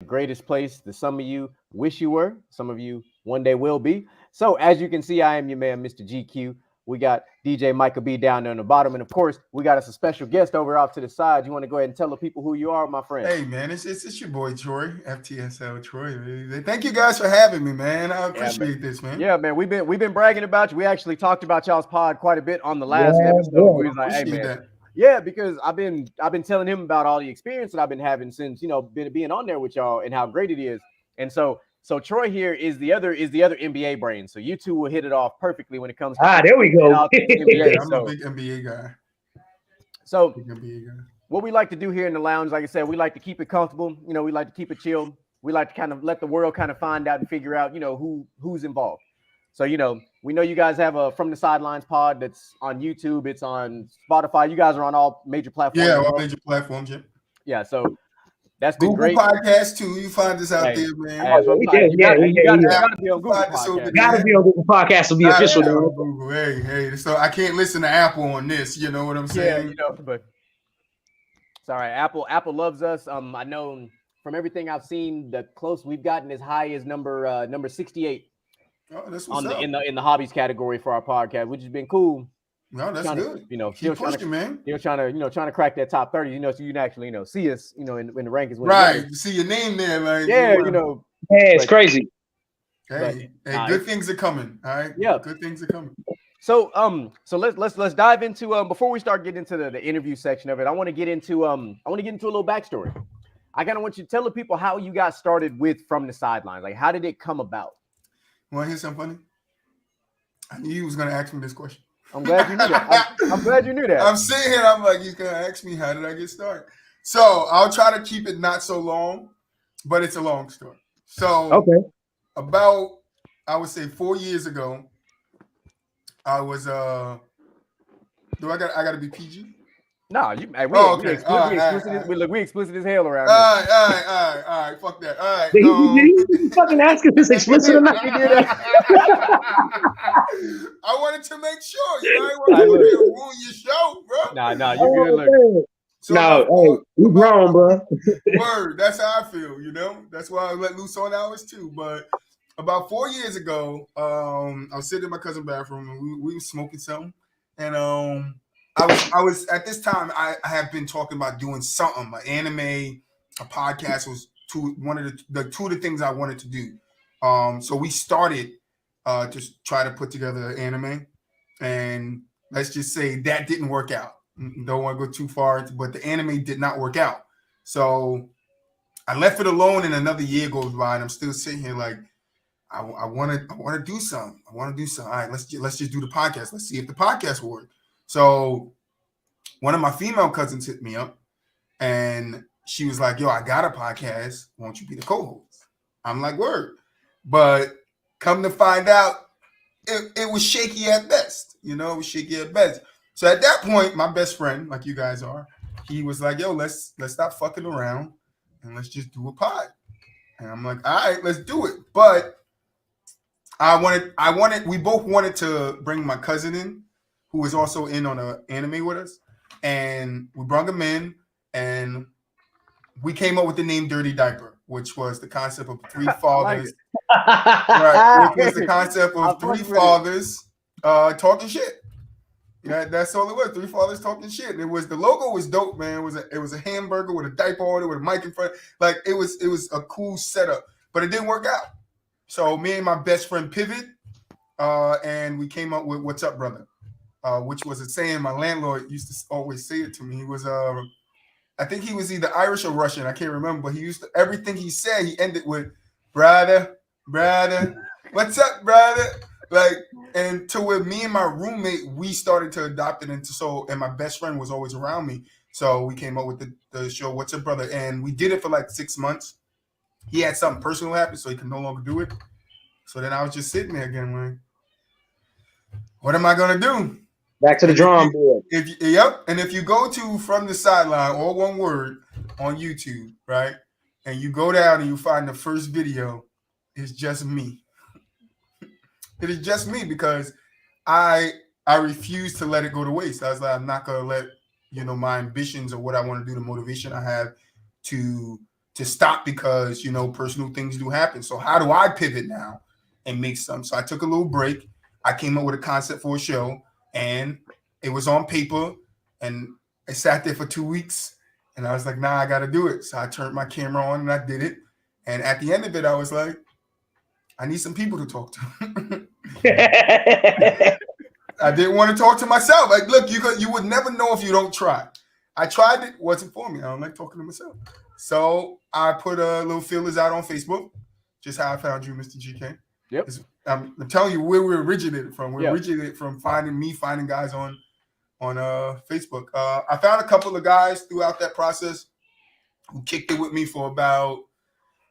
greatest place that some of you wish you were, some of you one day will be. So, as you can see, I am your man, Mr. GQ. We got DJ Micah B down there on the bottom. And of course, we got us a special guest over off to the side. You want to go ahead and tell the people who you are, my friend? Hey man, it's your boy Troy, FTSL Troy. Thank you guys for having me, man. I Yeah, man. appreciate this, man. Yeah, man. We've been bragging about you. We actually talked about y'all's pod quite a bit on the last Yeah, episode. boy. We I was like, hey appreciate man. that. Yeah, because I've been telling him about all the experience that I've been having since been being on there with y'all and how great it is. And so Troy here is the other NBA brain. So you two will hit it off perfectly when it comes to There we go. all things Yeah, NBA. I'm a big NBA guy. So Big NBA guy. what we like to do here in the lounge, like I said, we like to keep it comfortable. We like to keep it chill. We like to kind of let the world kind of find out and figure out, who's involved. So, we know you guys have a From the Sidelines pod that's on YouTube. It's on Spotify. You guys are on all major platforms. Yeah, all major platforms. Yeah. Yeah, so that's been Google great. Podcast too. You find this out Hey, there, man. that's what I'm saying. You gotta be on Google Find this over Podcast. there. Gotta be on Google Podcast to be official, Yeah, though. Google. Hey. So I can't listen to Apple on this. You know what I'm Yeah, saying? but it's all right. Apple loves us. I know from everything I've seen, the close we've gotten as high as number 68 Oh, that's on what's up. in the hobbies category for our podcast, which has been cool. No, that's good. Still Keep trying pushing, man. trying to crack that top 30, so you can actually, see us, in the rankings. Right. You see your name there, like Yeah, Yeah, it's crazy. Hey, good things are coming. All right. Yeah. Good things are coming. So let's dive into before we start getting into the interview section of it. I want to get into a little backstory. I kind of want you to tell the people how you got started with From the Sidelines. Like, how did it come about? Want to hear something funny? I knew you was gonna ask me this question. I'm glad you knew that. I'm glad you knew that. I'm sitting here. I'm like, he's gonna ask me how did I get started. So I'll try to keep it not so long, but it's a long story. So about I would say 4 years ago, I was I got to be PG? No, we explicit as hell around All right. Fuck that. All right. You fucking ask if it's explicit or not. I wanted to make sure. I want to ruin your show, bro. Nah, you good. Look. So you grown, bro. Word. That's how I feel. That's why I let loose on hours too. But about 4 years ago, I was sitting in my cousin's bathroom and we were smoking something, and I was at this time I have been talking about doing something, an anime, a podcast was one of the two of the things I wanted to do. So we started to try to put together an anime, and let's just say that didn't work out. Don't want to go too far, but the anime did not work out. So I left it alone, and another year goes by, and I'm still sitting here like I want to do something. I want to do something. All right, let's just do the podcast. Let's see if the podcast will work. So one of my female cousins hit me up, and she was like, "Yo, I got a podcast. Won't you be the co-host?" I'm like, "Word," but come to find out, it was shaky at best. It was shaky at best. So at that point, my best friend, like you guys are, he was like, "Yo, let's stop fucking around and let's just do a pod." And I'm like, "All right, let's do it." But we both wanted to bring my cousin in, who was also in on an anime with us, and we brought him in, and we came up with the name Dirty Diaper, which was the concept of three fathers. Right, which was the concept of three fathers talking shit. Yeah, that's all it was. Three fathers talking shit. And the logo was dope, man. It was a hamburger with a diaper on it with a mic in front. Like it was a cool setup, but it didn't work out. So me and my best friend pivot, and we came up with "What's Up, Brother," which was a saying my landlord used to always say it to me. He was I think he was either Irish or Russian. I can't remember, but he used to everything he said. He ended with "brother, what's up, brother?" Like, and to where me and my roommate, we started to adopt it into and my best friend was always around me. So we came up with the show "What's Up, Brother," and we did it for like 6 months. He had something personal happen, so he could no longer do it. So then I was just sitting there again, like, what am I gonna do? Back to the drawing board. And if you go to From the Sideline, all one word, on YouTube, right? And you go down and you find the first video, it's just me. It is just me because I refuse to let it go to waste. I was like, I'm not gonna let my ambitions or what I want to do, the motivation I have to to stop because, you know, personal things do happen. So how do I pivot now and make some? So I took a little break. I came up with a concept for a show, and it was on paper, and I sat there for 2 weeks, and I was like, nah, I got to do it. So I turned my camera on and I did it. And at the end of it, I was like, I need some people to talk to. I didn't want to talk to myself. Like, look, you would never know if you don't try. I tried it, wasn't for me. I don't like talking to myself. So I put a little feelers out on Facebook, just how I found you, Mr. GK. Yep. I'm telling you where we originated from. We originated from finding guys on Facebook. I found a couple of guys throughout that process who kicked it with me for about,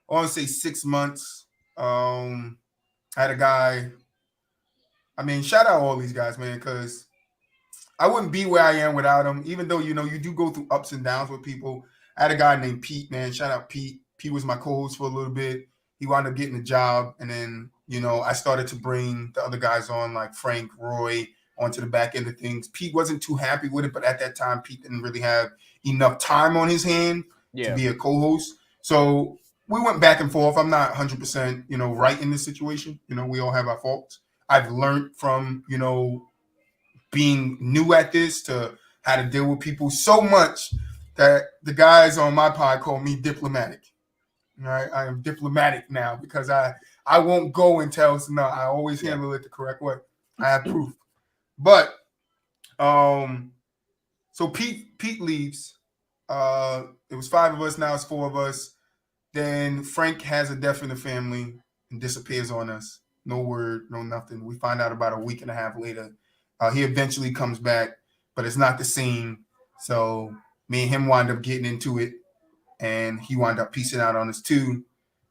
I want to say 6 months. I had a guy. I mean, shout out all these guys, man, because I wouldn't be where I am without them. Even though, you know, you do go through ups and downs with people. I had a guy named Pete, man. Shout out Pete. Pete was my co-host for a little bit. He wound up getting a job. And then, you know, I started to bring the other guys on, like Frank, Roy, onto the back end of things. Pete wasn't too happy with it, but at that time, Pete didn't really have enough time on his hand to be a co-host. So we went back and forth. I'm not 100%, you know, right in this situation. You know, we all have our faults. I've learned from, you know, being new at this to how to deal with people so much that the guys on my pod call me diplomatic. Right? I am diplomatic now because I won't go and tell no. I always handle it the correct way. I have proof. But so Pete leaves. It was 5 of us, now it's 4 of us. Then Frank has a death in the family and disappears on us. No word, no nothing. We find out about a week and a half later. He eventually comes back, but it's not the same. So me and him wind up getting into it, and he wound up piecing out on us too.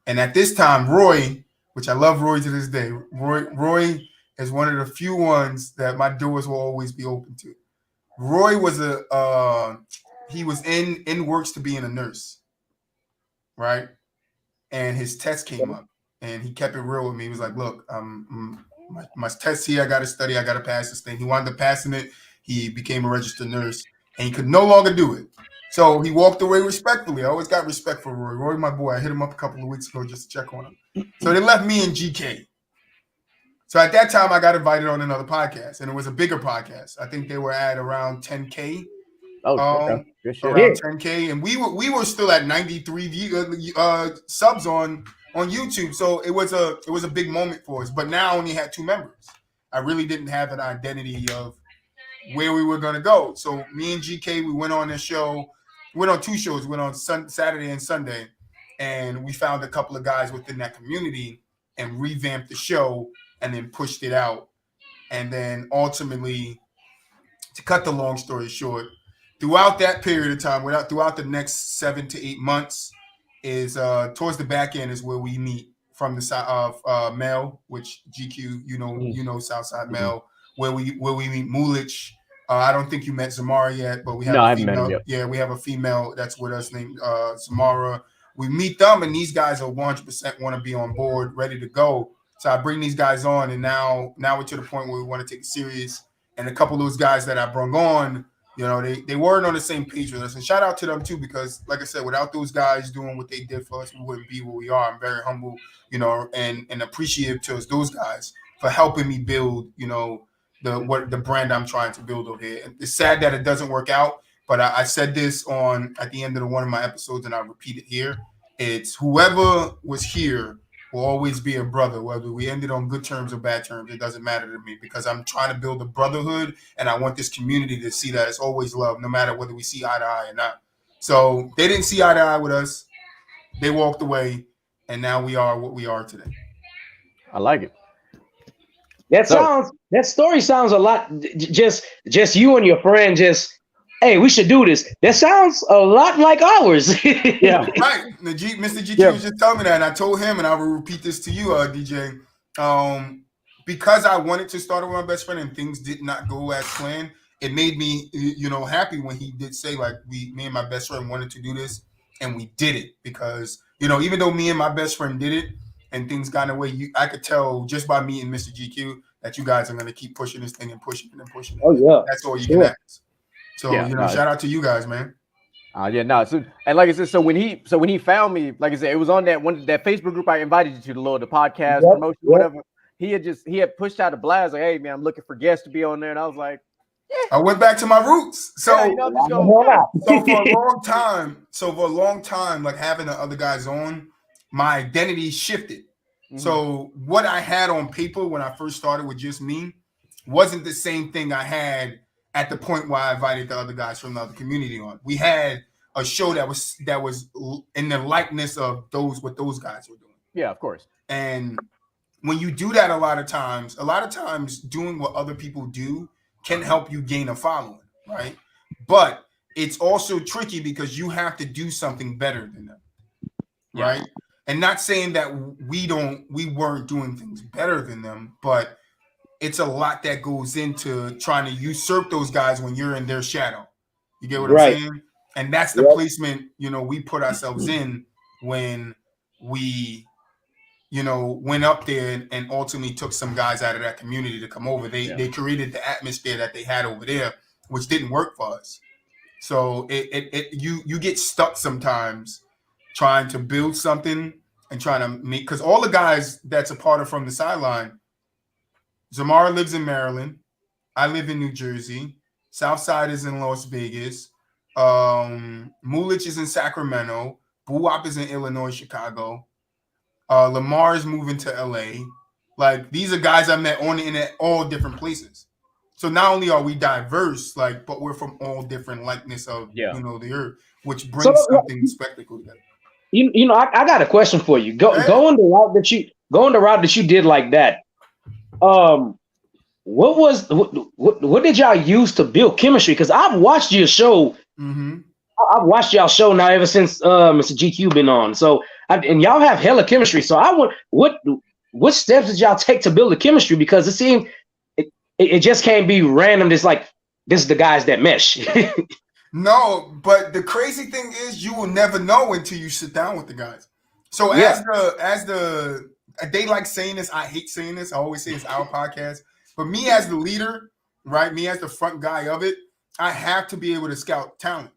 And at this time, Roy, which I love Roy to this day, Roy is one of the few ones that my doors will always be open to. Roy was he was in works to being a nurse, right? And his test came up. And he kept it real with me. He was like, look, my test here, I got to study. I got to pass this thing. He wound up passing it. He became a registered nurse, and he could no longer do it. So he walked away respectfully. I always got respect for Roy. Roy, my boy, I hit him up a couple of weeks ago just to check on him. So they left me and GK. So at that time, I got invited on another podcast, and it was a bigger podcast. I think they were at around 10K. Oh, good shit. Around 10K. And we were still at 93 subs on YouTube, so it was a big moment for us. But now I only had 2 members. I really didn't have an identity of where we were going to go. So me and GK, we went on this show. We went on 2 shows. We went on Saturday and Sunday, and we found a couple of guys within that community and revamped the show and then pushed it out. And then ultimately, to cut the long story short, throughout that period of time, throughout the next 7 to 8 months, is towards the back end is where we meet from the side of Mel, which GQ, you know Southside Mel, where we meet Mulich. I don't think you met Zamara yet, but we have a female. Yeah, we have a female that's with us named Zamara. We meet them, and these guys are 100% want to be on board, ready to go. So I bring these guys on, and now we're to the point where we want to take it serious. And a couple of those guys that I brought on, you know, they weren't on the same page with us. And shout out to them too, because like I said, without those guys doing what they did for us, we wouldn't be where we are. I'm very humble, you know, and appreciative to those guys for helping me build, you know, the brand I'm trying to build over here. It's sad that it doesn't work out, but I said this at the end of one of my episodes, and I'll repeat it here. It's whoever was here will always be a brother, whether we ended on good terms or bad terms. It doesn't matter to me, because I'm trying to build a brotherhood, and I want this community to see that it's always love, no matter whether we see eye to eye or not. So they didn't see eye to eye with us. They walked away, and now we are what we are today. I like it. That story sounds a lot. Just you and your friend just, hey, we should do this. That sounds a lot like ours. Yeah. Right. Mr. GQ was just telling me that, and I told him, and I will repeat this to you, DJ. Because I wanted to start with my best friend and things did not go as planned, it made me, you know, happy when he did say, like, me and my best friend wanted to do this, and we did it. Because, you know, even though me and my best friend did it and things got away, I could tell just by meeting Mr. GQ that you guys are going to keep pushing this thing and pushing it and pushing it. Oh, yeah. That's all you can ask. So, shout out to you guys, man. Yeah, no. So and like I said, so when he found me, like I said, it was on that Facebook group I invited you to, the podcast Yep, promotion, yep. whatever. He had pushed out a blast like, hey man, I'm looking for guests to be on there, and I was like, I went back to my roots. yeah, you So know, I'm just Why the going, hell yeah, not? for a long time, like having the other guys on, my identity shifted. So what I had on paper when I first started with just me wasn't the same thing I had at the point where I invited the other guys from the other community on. We had a show that was in the likeness of what those guys were doing. Yeah, of course. And when you do that, a lot of times doing what other people do can help you gain a following, right? But it's also tricky because you have to do something better than them, right? And not saying that we weren't doing things better than them, but it's a lot that goes into trying to usurp those guys when you're in their shadow. You get what I'm Right. saying? And that's the Yep. placement, we put ourselves in when we went up there and ultimately took some guys out of that community to come over. They created the atmosphere that they had over there, which didn't work for us. So you get stuck sometimes trying to build something and trying to make, because all the guys that's a part of From the Sideline, Zamara lives in Maryland. I live in New Jersey. Southside is in Las Vegas. Mulich is in Sacramento. Buwap is in Illinois, Chicago. Lamar is moving to LA. Like, these are guys I met on the internet, all different places. So not only are we diverse, but we're from all different likeness of the earth, which brings something spectacular together. I got a question for you. Going the route that you did like that. What did y'all use to build chemistry? Because I've watched your show. Mm-hmm. I've watched y'all show now ever since Mr. GQ been on. So and y'all have hella chemistry. So I want what steps did y'all take to build the chemistry? Because it seemed it just can't be random. It's like, this is the guys that mesh. No, but the crazy thing is you will never know until you sit down with the guys. So as the they like saying this, I hate saying this. I always say it's our podcast. But me as the leader, right? Me as the front guy of it, I have to be able to scout talent.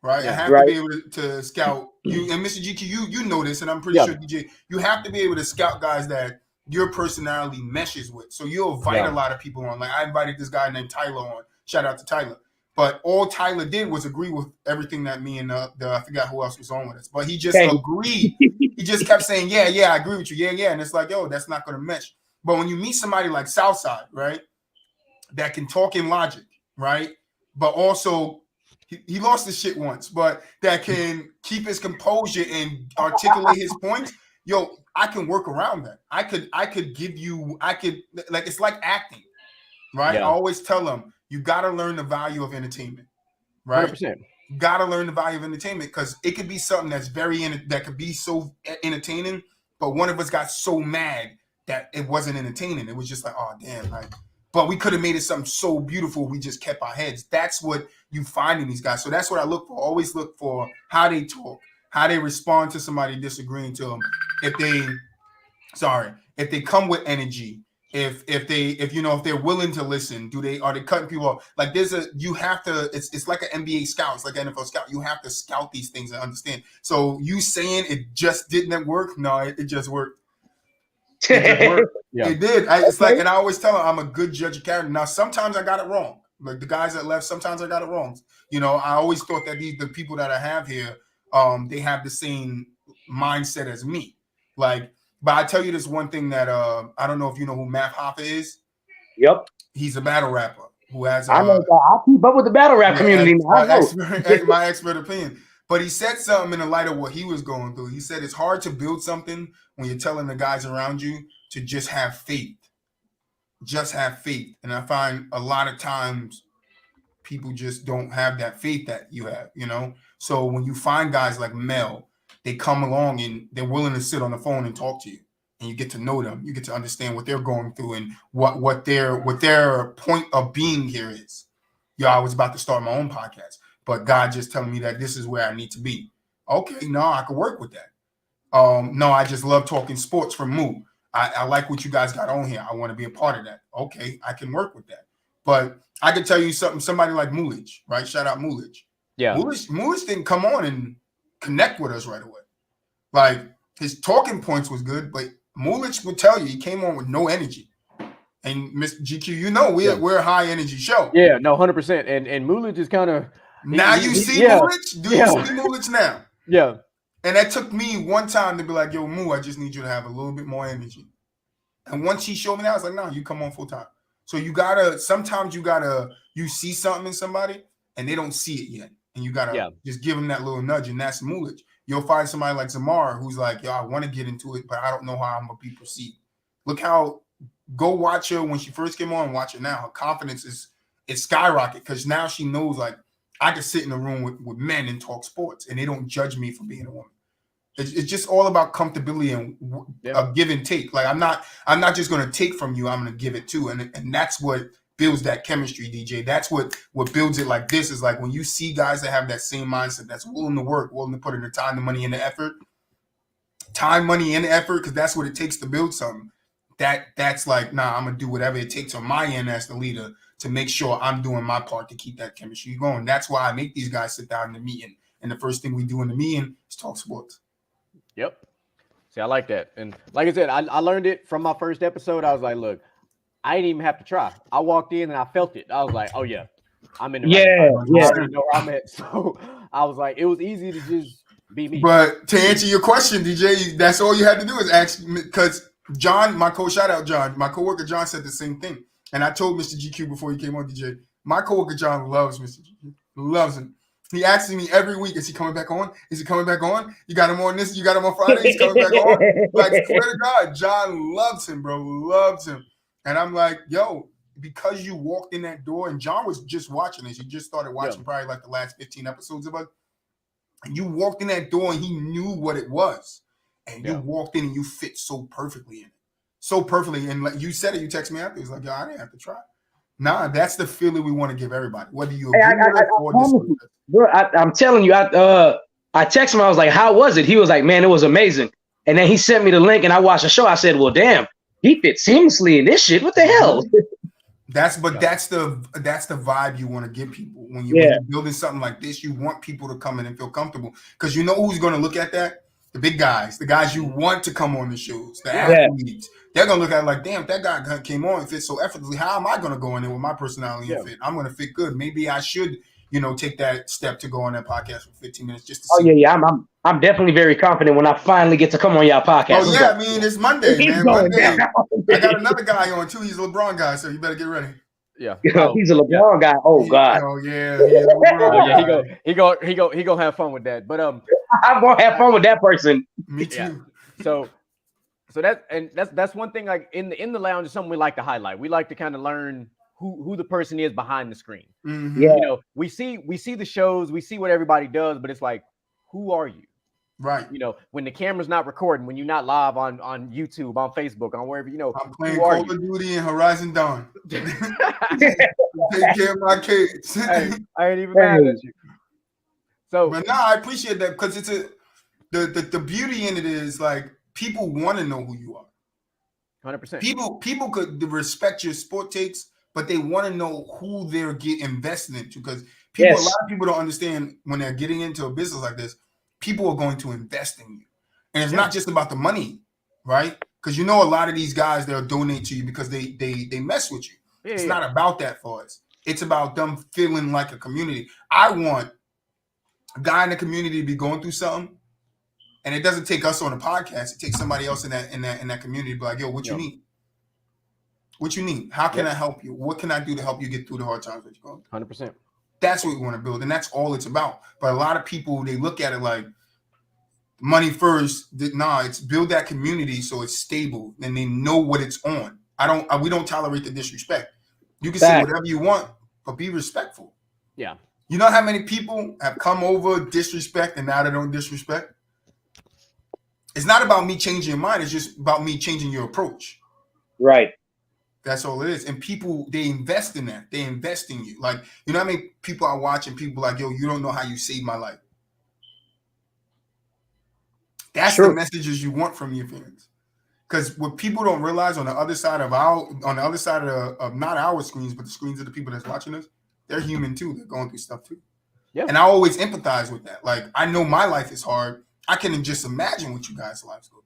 Right. I have to be able to scout you, and Mr. GQ, you know this, and I'm pretty sure DJ, you have to be able to scout guys that your personality meshes with. So you'll invite a lot of people on. Like, I invited this guy named Tyler on. Shout out to Tyler. But all Tyler did was agree with everything that me and I forgot who else was on with us. But he just agreed. He just kept saying, yeah, I agree with you. Yeah. And it's like, yo, that's not going to mesh. But when you meet somebody like Southside, right, that can talk in logic, right, but also he lost his shit once, but that can keep his composure and articulate his points, yo, I can work around that. I could give you, like, it's like acting, right? I always tell them, you got to learn the value of entertainment, right? 100%. You got to learn the value of entertainment, because it could be something that's that could be so entertaining, but one of us got so mad that it wasn't entertaining. It was just like, oh, damn, like, but we could have made it something so beautiful. We just kept our heads. That's what you find in these guys. So that's what I look for. Always look for how they talk, how they respond to somebody disagreeing to them. If they come with energy, if they're willing to listen, are they cutting people off? Like, you have to, it's like an NBA scout, it's like an NFL scout. You have to scout these things and understand. So you saying it just didn't work? No, it just worked. It did. It's like, and I always tell them I'm a good judge of character. Now, sometimes I got it wrong. Like the guys that left, sometimes I got it wrong. I always thought that the people that I have here, they have the same mindset as me. Like, but I tell you this one thing that I don't know if you know who Math Hoffa is. Yep. He's a battle rapper who has. I know. I keep up with the battle rap community. My expert opinion. But he said something in the light of what he was going through. He said it's hard to build something when you're telling the guys around you to just have faith. Just have faith. And I find a lot of times people just don't have that faith that you have, So when you find guys like Mel, they come along and they're willing to sit on the phone and talk to you. And you get to know them. You get to understand what they're going through and what their point of being here is. I was about to start my own podcast, but God just telling me that this is where I need to be. Okay, no, I could work with that. No, I just love talking sports from Moo. I like what you guys got on here. I want to be a part of that. Okay, I can work with that. But I can tell you something, somebody like Mulich, right? Shout out Mulich. Yeah. Mulish didn't come on and connect with us right away. Like his talking points was good, but Mulish would tell you he came on with no energy. And Mr. GQ, you know we're a high energy show. Yeah, no, 100%. And Mulic is kind of now you see yeah, Mulic? Do you see Mulic now? Yeah. And that took me one time to be like, yo, Moo, I just need you to have a little bit more energy. And once he showed me that, I was like, no, you come on full time. So sometimes you see something in somebody and they don't see it yet. And you gotta just give them that little nudge, and that's Mulic. You'll find somebody like Zamar who's like, yo, I want to get into it, but I don't know how I'm gonna be perceived. Look how go watch her when she first came on and watch her now. Her confidence is skyrocket because now she knows like I can sit in a room with men and talk sports and they don't judge me for being a woman. It's just all about comfortability and a give and take. Like I'm not just going to take from you. I'm going to give it too. And that's what builds that chemistry, DJ. That's what builds it like this is like when you see guys that have that same mindset, that's willing to work, willing to put in the time, the money, and the effort. Time, money, and effort, because that's what it takes to build something. That's like, nah, I'm going to do whatever it takes on my end as the leader to make sure I'm doing my part to keep that chemistry going. That's why I make these guys sit down in the meeting. And the first thing we do in the meeting is talk sports. Yep. See, I like that. And like I said, I learned it from my first episode. I was like, look, I didn't even have to try. I walked in and I felt it. I was like, oh, yeah, I'm in the right. I already know where I'm at. So I was like, it was easy to just be me. But to answer your question, DJ, that's all you had to do is ask, because John, shout out John, my coworker John said the same thing. And I told Mr. GQ before he came on, DJ, my coworker John loves Mr. GQ, loves him. He asks me every week, is he coming back on? Is he coming back on? You got him on this? You got him on Friday? He's coming back on? Like, swear to God, John loves him, bro. Loves him. And I'm like, yo, because you walked in that door, and John was just watching this. He just started watching probably like the last 15 episodes of us. And you walked in that door, and he knew what it was. And you walked in, and you fit so perfectly in it. So perfectly. And like you said it, you texted me after. It was like, yo, I didn't have to try. Nah, that's the feeling we want to give everybody, whether you agree with it or disagree with it. Bro, I'm telling you, I texted him. I was like, "How was it?" He was like, "Man, it was amazing." And then he sent me the link, and I watched the show. I said, "Well, damn, he fits seamlessly in this shit. What the hell?" That's the vibe you want to give people when you're building something like this. You want people to come in and feel comfortable because you know who's going to look at that? The big guys, the guys you want to come on the shows, the athletes. They're going to look at it like, damn, that guy came on and fit so effortlessly. How am I going to go in there with my personality and fit? I'm going to fit good. Maybe I should, take that step to go on that podcast for 15 minutes just to see. Oh, yeah. I'm definitely very confident when I finally get to come on y'all podcast. Oh, yeah. I mean, it's Monday, man. Monday. I got another guy on, too. He's a LeBron guy, so you better get ready. Yeah. He's a LeBron guy. Oh, God. Oh, yeah. He's a LeBron guy. He go have fun with that. But I'm going to have fun with that person. Me too. Yeah. So that's one thing. Like in the lounge is something we like to highlight. We like to kind of learn who the person is behind the screen. Mm-hmm. Yeah, we see the shows, we see what everybody does, but it's like, who are you? Right. When the camera's not recording, when you're not live on YouTube, on Facebook, on wherever, I'm playing Call of Duty and Horizon Dawn. Take care of my kids. I ain't even mad at you. So, but I appreciate that because it's the beauty in it is like people want to know who you are. 100%. People could respect your sport takes, but they want to know who they're invested into because a lot of people don't understand when they're getting into a business like this. People are going to invest in you, and it's not just about the money, right? Because a lot of these guys they'll donate to you because they mess with you. It's not about that for us. It's about them feeling like a community. I want a guy in the community to be going through something, and it doesn't take us on a podcast. It takes somebody else in that community to be like, yo, what you need? What you need? How can I help you? What can I do to help you get through the hard times that you're going through? 100%. That's what we want to build, and that's all it's about. But a lot of people, they look at it like money first. It's build that community so it's stable and they know what it's on. We don't tolerate the disrespect. You can say whatever you want, but be respectful. Yeah. You know how many people have come over, disrespect, and now they don't disrespect? It's not about me changing your mind. It's just about me changing your approach. Right. That's all it is. And people, they invest in that. They invest in you. Like, how many people I watch and people like, yo, you don't know how you saved my life. That's the messages you want from your fans. Because what people don't realize on the other side of not our screens, but the screens of the people that's watching us, they're human too. They're going through stuff too. Yeah. And I always empathize with that. Like, I know my life is hard. I can just imagine what you guys' lives go.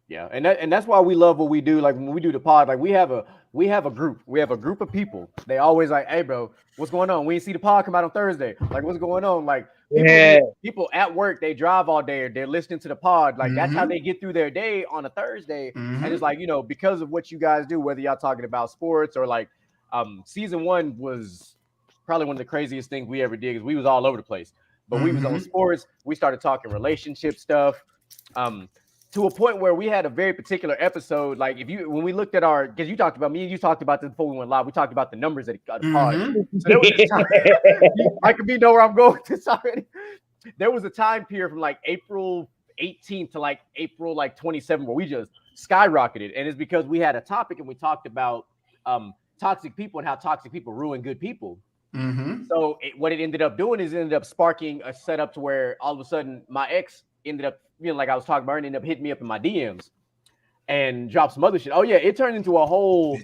Yeah, and that's why we love what we do. Like when we do the pod, like we have a group. We have a group of people. They always like, hey, bro, what's going on? We ain't see the pod come out on Thursday. Like, what's going on? Like people at work, they drive all day. They're listening to the pod. Like that's how they get through their day on a Thursday. And it's like, because of what you guys do, whether y'all talking about sports or like season 1 was probably one of the craziest things we ever did because we was all over the place. But we was on sports. We started talking relationship stuff. To a point where we had a very particular episode. Like when we looked at because you talked about me and you talked about this before we went live. We talked about the numbers of the pod. So there was this time, I could know where I'm going with this already. There was a time period from like April 18th to like April 27th where we just skyrocketed. And it's because we had a topic and we talked about toxic people and how toxic people ruin good people. So what it ended up doing is it ended up sparking a setup to where all of a sudden my ex ended up, like I was talking about, and ended up hitting me up in my DMs and dropped some other shit. Oh yeah, it turned into a whole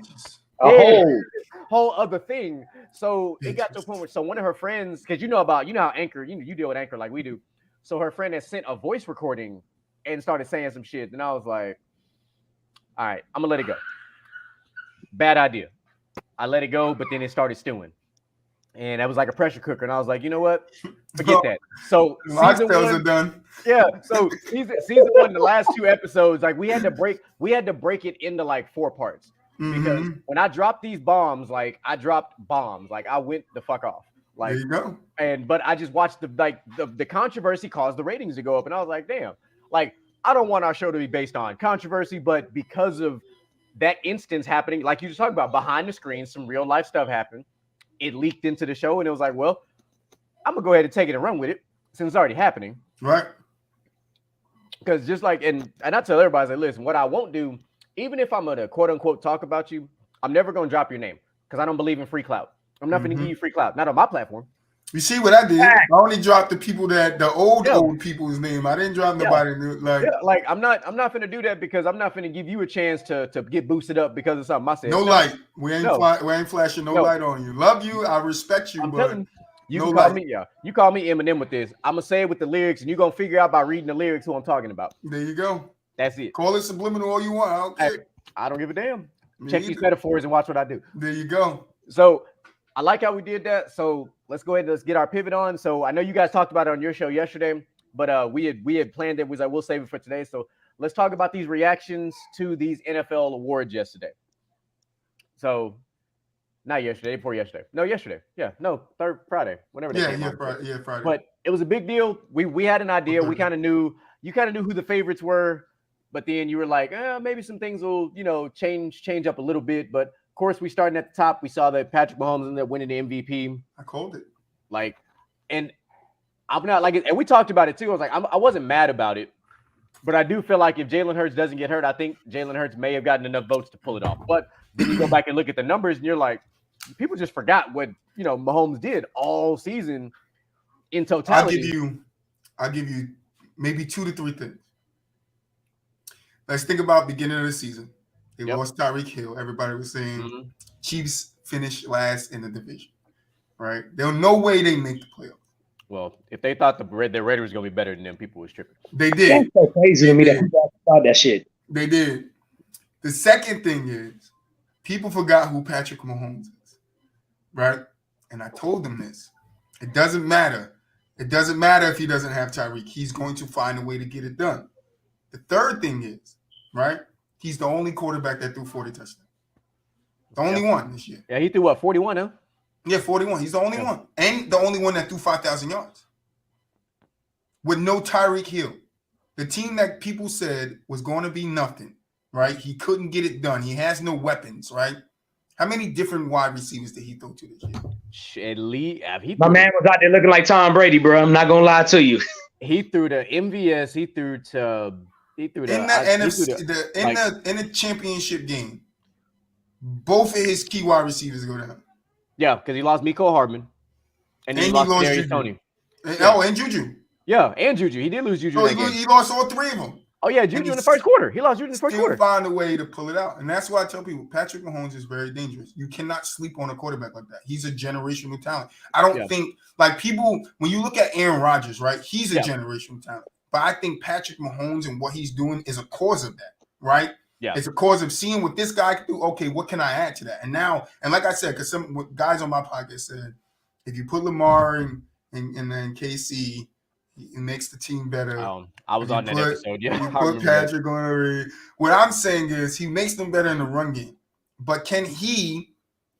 other thing. So it got to a point where one of her friends, because you know how Anchor, you deal with Anchor like we do. So her friend had sent a voice recording and started saying some shit, and I was like, all right, I'm gonna let it go. Bad idea. I let it go, but then it started stewing. And that was like a pressure cooker. And I was like, you know what? Forget that. So season 1 are done. Yeah. So season 1, the last 2 episodes, like we had to break it into like 4 parts. Because when I dropped these bombs, like I dropped bombs. Like I went the fuck off. Like there you go. But I just watched the controversy caused the ratings to go up. And I was like, damn, like I don't want our show to be based on controversy, but because of that instance happening, like you just talked about behind the screen, some real life stuff happened. It leaked into the show, and it was like, well, I'm gonna go ahead and take it and run with it since it's already happening. Right. Because just like, and I tell everybody, I say, listen, what I won't do, even if I'm gonna quote unquote talk about you, I'm never gonna drop your name because I don't believe in free clout. I'm not gonna give you free clout, not on my platform. You see what I did? I only dropped the people the old people's name. I didn't drop nobody new. Like I'm not gonna do that because I'm not gonna give you a chance to get boosted up because of something I said. No light. We ain't flashing no light on you. Love you. I respect you. You can call me, You call me Eminem with this. I'm gonna say it with the lyrics, and you're gonna figure out by reading the lyrics who I'm talking about. There you go. That's it. Call it subliminal all you want. I don't care. I don't give a damn. Check these metaphors and watch what I do. There you go. So I like how we did that. So let's go ahead and let's get our pivot on. So I know you guys talked about it on your show yesterday, but we had planned it. Was like, we'll save it for today. So let's talk about these reactions to these NFL awards yesterday. So not yesterday, before yesterday. No, yesterday. Yeah, no, Friday, whenever they came out. Friday. But it was a big deal. We had an idea. We kind of knew who the favorites were, but then you were like, maybe some things will, change up a little bit. But of course, we started at the top. We saw that Patrick Mahomes ended up winning the MVP. I called it. And I'm not like it. And we talked about it too. I was like, I wasn't mad about it, but I do feel like if Jalen Hurts doesn't get hurt, I think Jalen Hurts may have gotten enough votes to pull it off. But then you go back and look at the numbers, and you're like, people just forgot what Mahomes did all season in totality. I'll give you maybe 2 to 3 things. Let's think about beginning of the season. They lost Tyreek Hill. Everybody was saying Chiefs finished last in the division, right? There's no way they make the playoffs. Well, if they thought the Raiders was gonna be better than them, people was tripping. They did. That's so crazy to me that people thought that shit. They did. The second thing is people forgot who Patrick Mahomes is, right? And I told them this. It doesn't matter. It doesn't matter if he doesn't have Tyreek. He's going to find a way to get it done. The third thing is, right? He's the only quarterback that threw 40 touchdowns. The only one this year. Yeah, he threw what, 41, huh? Yeah, 41. He's the only one. And the only one that threw 5,000 yards. With no Tyreek Hill. The team that people said was going to be nothing, right? He couldn't get it done. He has no weapons, right? How many different wide receivers did he throw to this year? At least, my man was out there looking like Tom Brady, bro. I'm not gonna lie to you. He threw to MVS. He threw to in the championship game. Both of his key wide receivers go down. Yeah, because he lost Mecole Hardman, and then he lost Darius Toney. And Juju. Yeah, and Juju. He did lose Juju. So he lost all 3 of them. Oh yeah, Juju in the first quarter. He lost Juju in the first Still quarter. find a way to pull it out, and that's why I tell people Patrick Mahomes is very dangerous. You cannot sleep on a quarterback like that. He's a generational talent. I don't think like people when you look at Aaron Rodgers, right? He's a generational talent, but I think Patrick Mahomes and what he's doing is a cause of that, right? Yeah, it's a cause of seeing what this guy can do. Okay, what can I add to that? And now, and like I said, because some guys on my podcast said, if you put Lamar and then KC. It makes the team better. I was on that episode. Yeah, you put Patrick on over. What I'm saying is he makes them better in the run game. But can he,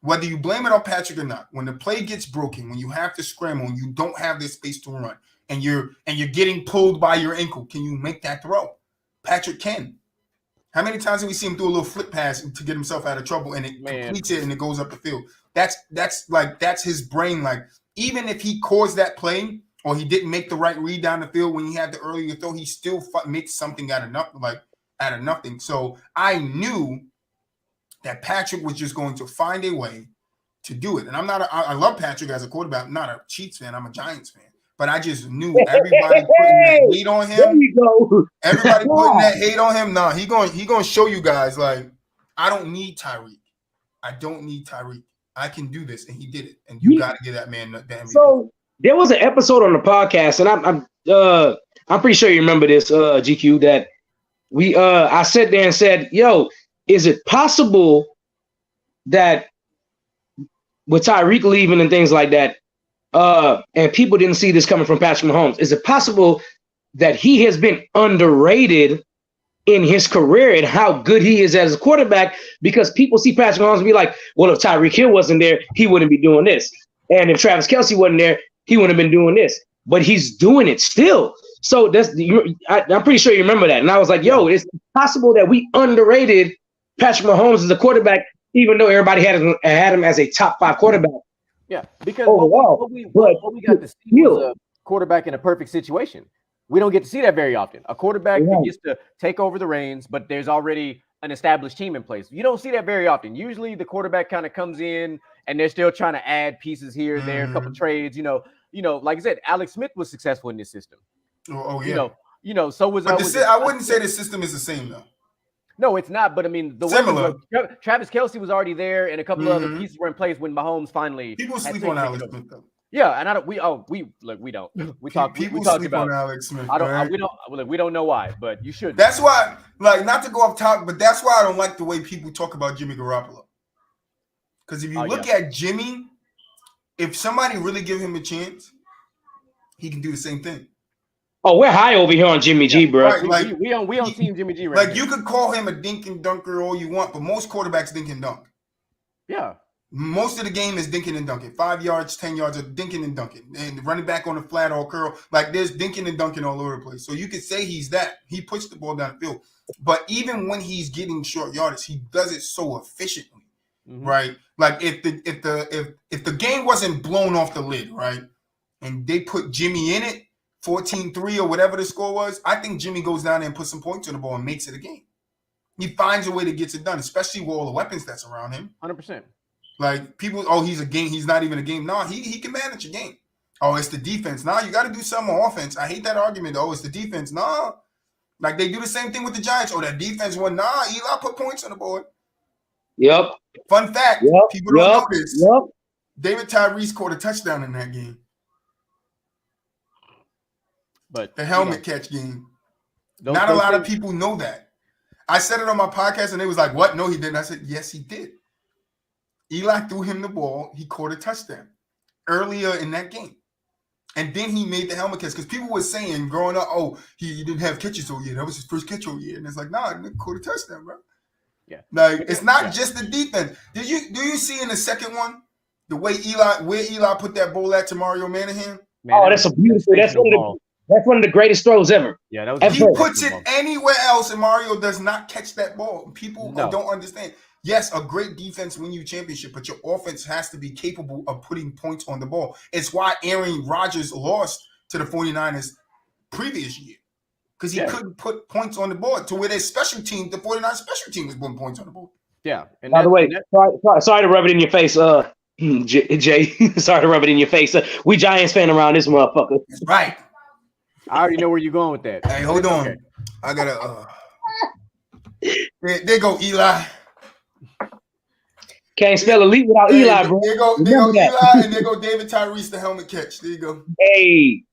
whether you blame it on Patrick or not, when the play gets broken, when you have to scramble, and you don't have this space to run, and you're getting pulled by your ankle, can you make that throw? Patrick can. How many times have we seen him do a little flip pass to get himself out of trouble, and it completes it and it goes up the field? That's his brain. Like even if he caused that play. Or he didn't make the right read down the field when he had the earlier throw, he still makes something out of nothing. So I knew that Patrick was just going to find a way to do it. And I love Patrick as a quarterback. I'm not a Chiefs fan. I'm a Giants fan. But I just knew everybody putting that hate on him. There you go. Everybody putting that hate on him. Nah, he going to show you guys like I don't need Tyreek. I can do this, and he did it. And you got to give that man the MVP. So there was an episode on the podcast, and I'm pretty sure you remember this, GQ, that I sat there and said, "Yo, is it possible that with Tyreek leaving and things like that, and people didn't see this coming from Patrick Mahomes, is it possible that he has been underrated in his career and how good he is as a quarterback? Because people see Patrick Mahomes and be like, well, if Tyreek Hill wasn't there, he wouldn't be doing this, and if Travis Kelce wasn't there, he wouldn't have been doing this, but he's doing it still." So I'm pretty sure you remember that. And I was like, yo, it's possible that we underrated Patrick Mahomes as a quarterback, even though everybody had him as a top 5 quarterback. Yeah, because what we got to see was a quarterback in a perfect situation. We don't get to see that very often. A quarterback that gets to take over the reins, but there's already an established team in place. You don't see that very often. Usually the quarterback kind of comes in and they're still trying to add pieces here and there, a couple trades, like I said, Alex Smith was successful in this system. Oh yeah. So was I wouldn't say the system is the same though. No, it's not. But I mean, similar. Travis Kelce was already there, and a couple of other pieces were in place when Mahomes finally. People sleep on Alex Smith though. Yeah, and we don't. We talked. People talked sleep about on Alex Smith. We don't know why, but you should. That's why, not to go off top, but that's why I don't like the way people talk about Jimmy Garoppolo. Because if you look at Jimmy, if somebody really give him a chance, he can do the same thing. Oh, we're high over here on Jimmy G, bro. Right, we on team Jimmy G right now. You could call him a dink and dunker all you want, but most quarterbacks dink and dunk. Yeah. Most of the game is dinking and dunking. 5 yards, 10 yards of dinking and dunking. And running back on the flat or curl. There's dinking and dunking all over the place. So you could say he's that. He puts the ball down the field. But even when he's getting short yardage, he does it so efficiently. Right? If the game wasn't blown off the lid, right? And they put Jimmy in it, 14-3 or whatever the score was, I think Jimmy goes down there and puts some points on the ball and makes it a game. He finds a way to get it done, especially with all the weapons that's around him. 100%. People, he's a game. He's not even a game. No, he can manage a game. Oh, it's the defense. No, you got to do something on offense. I hate that argument. Oh, it's the defense. No. They do the same thing with the Giants. Oh, that defense won. Nah, Eli put points on the board. Yep. Fun fact. People don't know this. David Tyree scored a touchdown in that game. But the helmet catch game. Not a lot of people know that. I said it on my podcast and they was like, what? No, he didn't. I said, yes, he did. Eli threw him the ball. He caught a touchdown earlier in that game. And then he made the helmet catch. Because people were saying growing up, oh, he didn't have catches all year. That was his first catch all year. And it's like, nah, he caught a touchdown, bro. Yeah. It's not just the defense. Do you see in the second one the way Eli put that ball at to Mario Manahan? That's a beautiful. That's one of the greatest throws ever. Yeah, that was. He puts it anywhere else, and Mario does not catch that ball. People don't understand. Yes, a great defense win you championship, but your offense has to be capable of putting points on the ball. It's why Aaron Rodgers lost to the 49ers previous year. Because he couldn't put points on the board to where their special team, the 49ers special team was putting points on the board. Yeah. And by the way, sorry to rub it in your face, Jay. Sorry to rub it in your face. We Giants fan around this motherfucker. Right. I already know where you're going with that. Hey, hold on. I gotta. There go Eli. Can't spell elite without Hey, Eli, bro. There go Remember that. Eli, and there go David Tyrese, the helmet catch. There you go. Hey,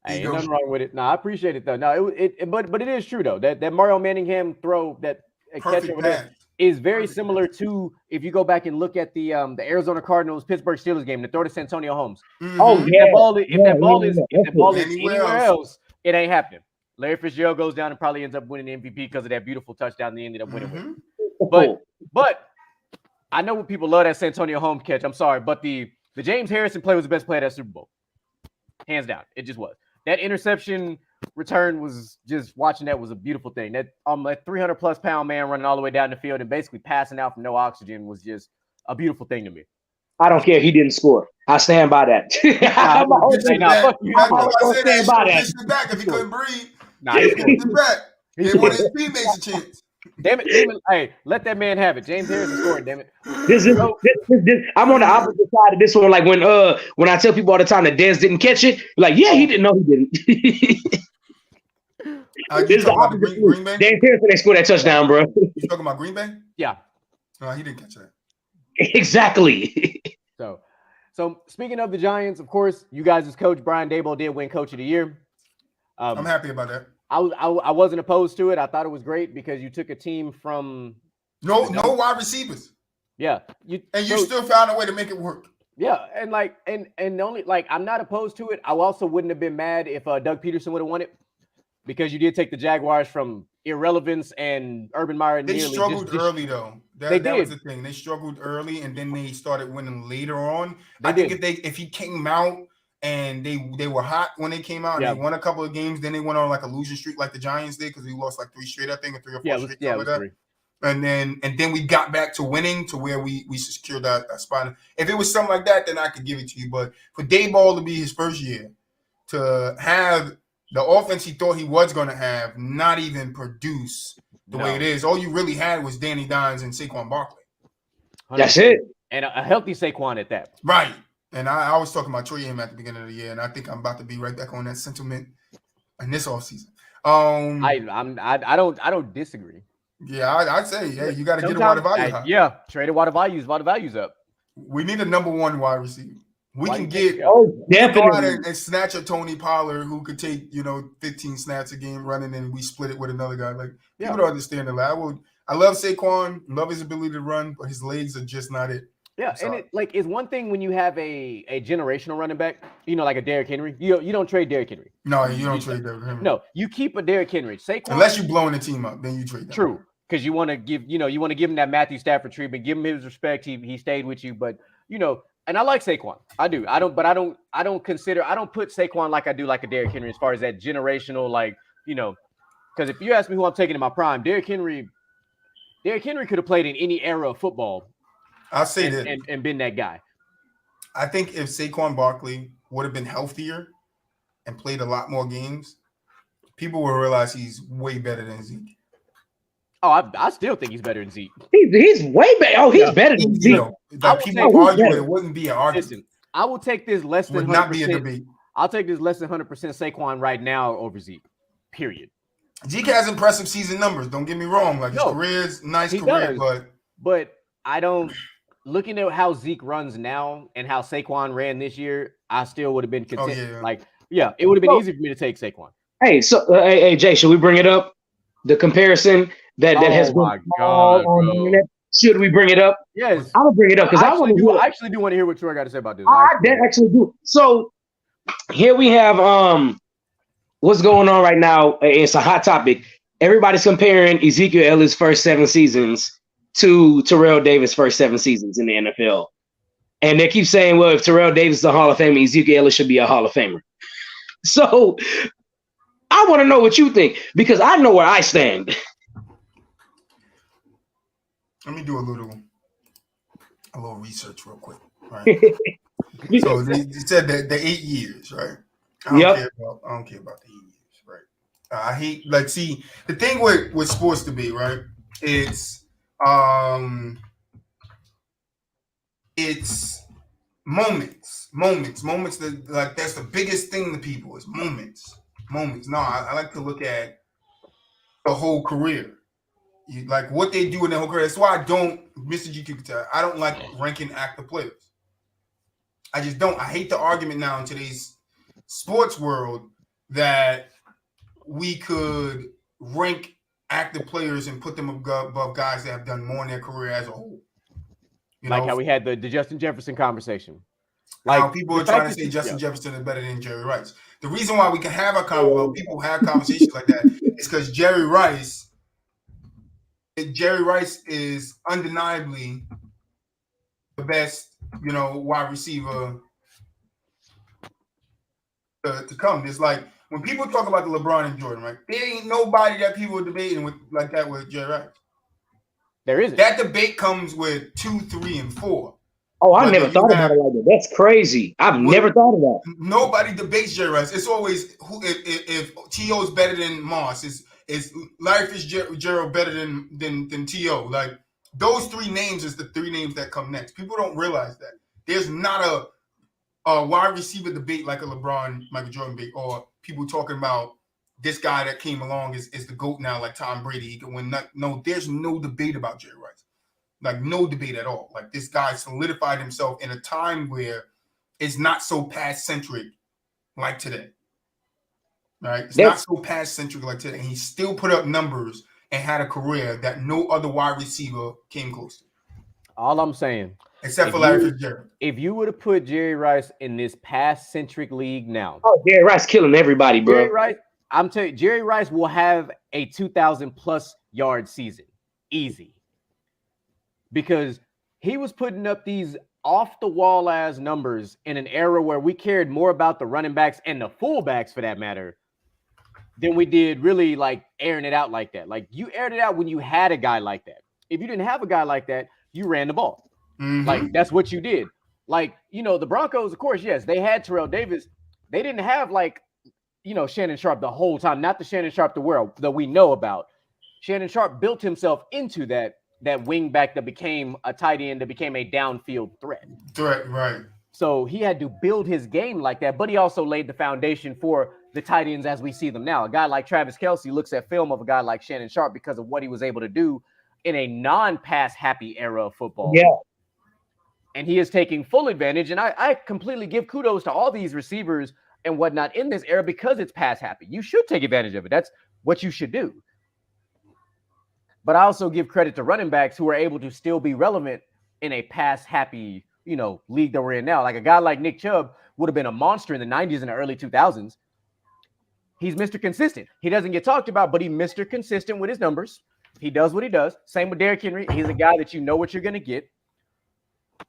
There you Ain't go. nothing wrong with it. No, I appreciate it though. No, but it is true though that Mario Manningham throw that catch Perfect over pass. there is very Perfect similar to if you go back and look at the Arizona Cardinals Pittsburgh Steelers game, the throw to Santonio Holmes. oh Mhm. yeah, If that ball is Anywhere anywhere else. else, it ain't happening. Larry Fitzgerald goes down and probably ends up winning the MVP because of that beautiful touchdown they ended up winning with. Mhm. But I know what people love that Santonio Holmes catch. I'm sorry, but the James Harrison play was the best play of that Super Bowl. Hands down. It just was. That interception return was just watching that was a beautiful thing. That 300 plus pound man running all the way down the field and basically passing out from no oxygen was just a beautiful thing to me. I don't care. He didn't score. I stand by that. I'm always Hey, nah, fuck you. That's why I gonna said stand that by shit that. pushed it back if he couldn't breathe. Nah, he Pushed scored. it back. He They wanted scored. his teammates a chance. Damn it. Hey, let that man have it. James Harrison scored, damn it. This, I'm on the opposite side of this one. Like when I tell people all the time that Dez didn't catch it, like, yeah, he didn't know he didn't. You This is the talking about the opposite. Green Bay? James Harrison they scored that touchdown, bro. You talking about Green Bay? Yeah. No, he didn't catch that. Exactly. So speaking of the Giants, of course, you guys as coach, Brian Daboll did win Coach of the Year. I'm happy about that. I wasn't opposed to it. I thought it was great because you took a team from No wide receivers. yeah, you still found a way to make it work. Yeah, and the only I'm not opposed to it. I also wouldn't have been mad if Doug Peterson would have won it because you did take the Jaguars from irrelevance and Urban Meyer. They struggled early though. That did. was the thing. They struggled early and then they started winning later on. I think if he came out and they were hot when they came out and they won a couple of games, then they went on like a losing streak like the Giants did because we lost like 3 straight, I think, or 3 or 4 straight. Yeah, it was 3. And then we got back to winning to where we secured that spot. If it was something like that, then I could give it to you. But for Daboll to be his first year, to have the offense he thought he was going to have not even produce the way it is, all you really had was Danny Dimes and Saquon Barkley. 100%. That's it. And a healthy Saquon at that. Right. And I was talking about trading him at the beginning of the year, and I think I'm about to be right back on that sentiment in this offseason. I don't disagree. Yeah, I'd say, you got to get a wide value high. Yeah, trade a wide values up. We need a number 1 wide receiver. We can get definitely go out and snatch a Tony Pollard who could take 15 snaps a game running, and we split it with another guy. Like people don't understand the line. I love Saquon, love his ability to run, but his legs are just not it. Yeah, and it's one thing when you have a generational running back, like a Derrick Henry. You don't trade Derrick Henry. No, you don't trade Derrick Henry. No, you keep a Derrick Henry. Saquon, unless you're blowing the team up, then you trade that. True, because you want to give him that Matthew Stafford treatment, give him his respect. He stayed with you, but and I like Saquon. I do. I don't put Saquon like I do like a Derrick Henry as far as that generational, because if you ask me who I'm taking in my prime, Derrick Henry could have played in any era of football. I'll say that and been that guy. I think if Saquon Barkley would have been healthier and played a lot more games, people will realize he's way better than Zeke. Oh, I still think he's better than Zeke. He's way better. Oh, he's better than Zeke. People argue it wouldn't be an argument. Listen, I will take this less than 100%. Would not be a debate. I'll take this less than 100% Saquon right now over Zeke. Period. Zeke has impressive season numbers. Don't get me wrong. Like his career's nice career, but I don't. Looking at how Zeke runs now and how Saquon ran this year, I still would have been content. It would have been easy for me to take Saquon. Hey, so hey, Jay, should we bring it up? The comparison that has been on the internet. Should we bring it up? Yes, I'm gonna bring it up because I actually do want to hear what Troy got to say about this. I actually do. So here we have what's going on right now. It's a hot topic. Everybody's comparing Ezekiel Elliott's first 7 seasons to Terrell Davis' first 7 seasons in the NFL. And they keep saying, well, if Terrell Davis is a Hall of Famer, Ezekiel Elliott should be a Hall of Famer. So I want to know what you think because I know where I stand. Let me do a little research real quick. Right. So they said that the 8 years, right? I don't care about the 8 years, right? I hate the thing with sports debate, right? It's moments that that's the biggest thing to people is moments. No, I like to look at the whole career. Like what they do in their whole career. That's why I don't, Mr. GQ can tell, I don't like ranking active players. I just don't. I hate the argument now in today's sports world that we could rank active players and put them above guys that have done more in their career as a whole. Like how we had the Justin Jefferson conversation. Like how people are trying to say Justin Jefferson is better than Jerry Rice. The reason why we can have people have conversations like that is because Jerry Rice is undeniably the best, wide receiver to come. It's like when people talk about the LeBron and Jordan, right? There ain't nobody that people are debating with like that with Jerry Rice. There isn't. That debate comes with 2, 3, and 4. Oh, I never thought about it like that. That's crazy. I've never thought of that. Nobody debates Jerry Rice. It's always if T.O. is better than Moss. Is Larry Fitzgerald better than T.O.? Like those 3 names is the 3 names that come next. People don't realize that. There's not a wide receiver debate like a LeBron, Michael Jordan debate, or people talking about this guy that came along is the GOAT now, like Tom Brady. He can win. No, there's no debate about Jerry Rice. Like no debate at all. Like this guy solidified himself in a time where it's not so pass centric like today. Right? It's not so pass centric like today. And he still put up numbers and had a career that no other wide receiver came close to. All I'm saying, except for Larry Fitzgerald. If you would have put Jerry Rice in this pass centric league now, Jerry Rice killing everybody, bro. Jerry Rice, I'm telling you, Jerry Rice will have a 2,000+ yard season, easy. Because he was putting up these off the wall ass numbers in an era where we cared more about the running backs and the fullbacks, for that matter, than we did really like airing it out like that. Like you aired it out when you had a guy like that. If you didn't have a guy like that, you ran the ball. Mm-hmm. Like that's what you did. Like, the Broncos, of course, yes, they had Terrell Davis. They didn't have Shannon Sharp the whole time. Not the Shannon Sharp that we know about. Shannon Sharp built himself into that wing back that became a tight end, that became a downfield threat. Right. So he had to build his game like that, but he also laid the foundation for the tight ends as we see them now. A guy like Travis Kelce looks at film of a guy like Shannon Sharp because of what he was able to do in a non-pass happy era of football. Yeah. And he is taking full advantage. And I completely give kudos to all these receivers and whatnot in this era because it's pass happy. You should take advantage of it. That's what you should do. But I also give credit to running backs who are able to still be relevant in a pass-happy, league that we're in now. Like a guy like Nick Chubb would have been a monster in the 90s and the early 2000s. He's Mr. Consistent. He doesn't get talked about, but he's Mr. Consistent with his numbers. He does what he does. Same with Derrick Henry. He's a guy that you know what you're going to get.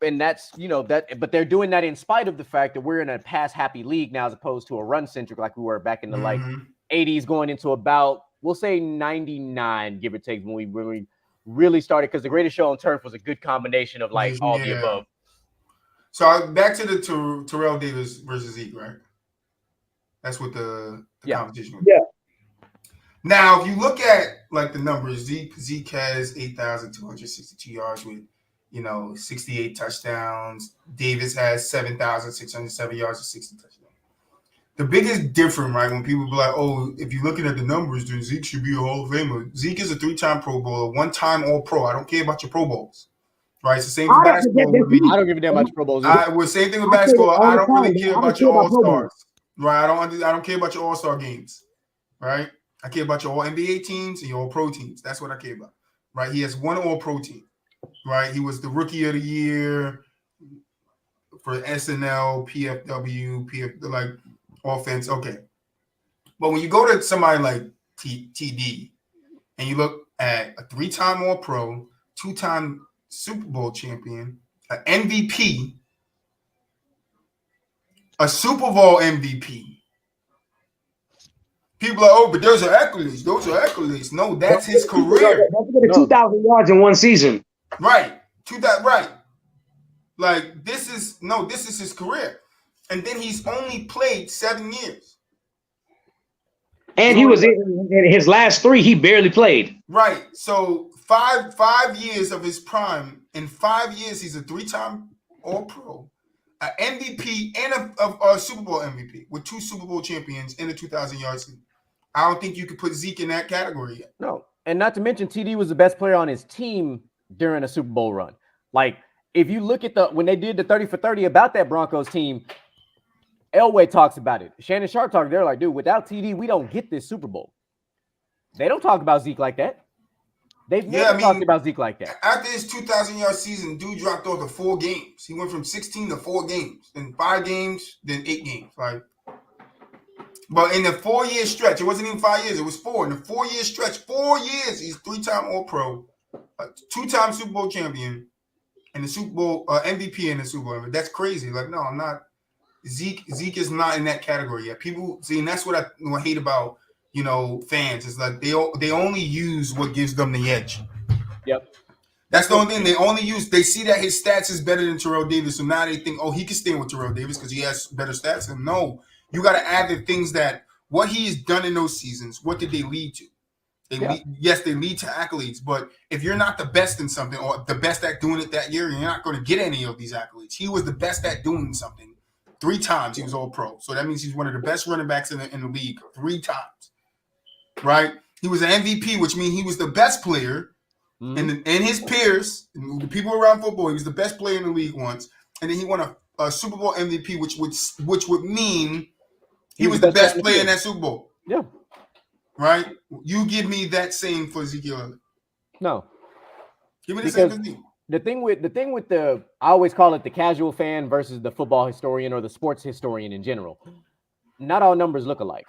And that's, but they're doing that in spite of the fact that we're in a pass-happy league now as opposed to a run-centric like we were back in the 80s going into about, we'll say 99, give or take, when we really started, because the Greatest Show on Turf was a good combination of all the above. So back to the Terrell Davis versus Zeke, right? That's what the competition was. Yeah. Now, if you look at the numbers, Zeke has 8,262 yards with 68 touchdowns. Davis has 7,607 yards with 60 touchdowns. The biggest difference, right, when people be like, oh, if you're looking at the numbers, then Zeke should be a Hall of Famer. Zeke is a 3-time Pro Bowler, 1-time All-Pro. I don't care about your Pro Bowls, right? It's the same for basketball. I don't give a damn about your Pro Bowls. Same thing with basketball. I don't really care about your All-Stars, right? I don't care about your All-Star games, right? I care about your All-NBA teams and your All-Pro teams. That's what I care about, right? He has 1 All-Pro team, right? He was the Rookie of the Year for SNL, PFW, offense, okay. But when you go to somebody like TD and you look at a 3-time All-Pro, 2-time Super Bowl champion, an MVP, a Super Bowl MVP, people are, oh, but those are accolades. Those are accolades. No, that's his career. That's 2,000 yards in one season. Right. Right. This is his career. And then he's only played 7 years. And he was in his last 3, he barely played. Right. So 5 years of his prime. In 5 years, he's a 3-time All-Pro, an MVP, and a Super Bowl MVP with 2 Super Bowl champions in the 2,000 yards league. I don't think you could put Zeke in that category yet. No, and not to mention TD was the best player on his team during a Super Bowl run. Like, if you look at when they did the 30 for 30 about that Broncos team, Elway talks about it. Shannon Sharp talks. They're like, dude, without TD, we don't get this Super Bowl. They don't talk about Zeke like that. They've never talked about Zeke like that. After his 2,000-yard season, dude dropped off to 4 games. He went from 16 to 4 games, then 5 games, then 8 games. Like, but in the 4-year stretch, it wasn't even 5 years. It was 4. In the 4-year stretch, 4 years, he's 3-time All-Pro, 2-time Super Bowl champion, and the Super Bowl MVP in the Super Bowl. That's crazy. Like, no, I'm not. Zeke is not in that category yet. People see, and that's what I hate about fans. It's like they only use what gives them the edge. Yep. That's the only thing they see that his stats is better than Terrell Davis, so now they think, oh, he can stand with Terrell Davis because he has better stats. And no, you got to add the things that what he has done in those seasons. What did they lead to? Yes, they lead to accolades, but if you're not the best in something or the best at doing it that year, you're not going to get any of these accolades. He was the best at doing something 3 times. He was All-Pro, so that means he's one of the best running backs in the league 3 times. Right? He was an MVP, which means he was the best player. And his peers, and the people around football, he was the best player in the league once, and then he won a Super Bowl MVP, which would mean he was the best player in that Super Bowl. Yeah. Right? You give me that same for Ezekiel Elliott. No. Give me the same for Zeke. The thing with I always call it the casual fan versus the football historian or the sports historian in general. Not all numbers look alike.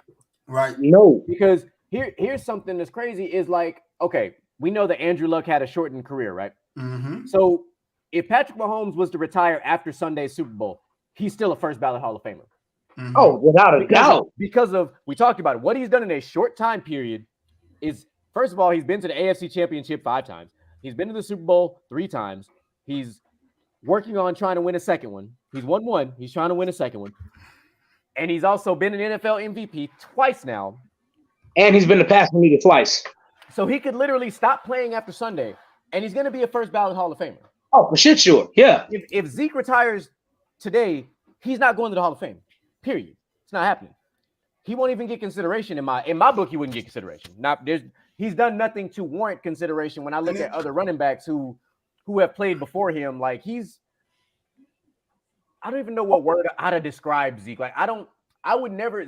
Right. No. Because here's something that's crazy is like, okay, we know that Andrew Luck had a shortened career, right? Mm-hmm. So if Patrick Mahomes was to retire after Sunday's Super Bowl, he's still a first ballot Hall of Famer. Mm-hmm. Oh, without a doubt. Because of, we talked about it, what he's done in a short time period is, first of all, he's been to the AFC Championship 5 times. He's been to the Super Bowl 3 times. He's working on trying to win a second one. He's won 1. He's trying to win a second one. And he's also been an NFL MVP twice now. And he's been the passing leader twice. So he could literally stop playing after Sunday, and he's going to be a first ballot Hall of Famer. Oh, for shit, sure. Yeah. If Zeke retires today, he's not going to the Hall of Fame. Period. It's not happening. He won't even get consideration in my book. He wouldn't get consideration. He's done nothing to warrant consideration. When I look at other running backs who have played before him, like I don't even know how to describe Zeke. Like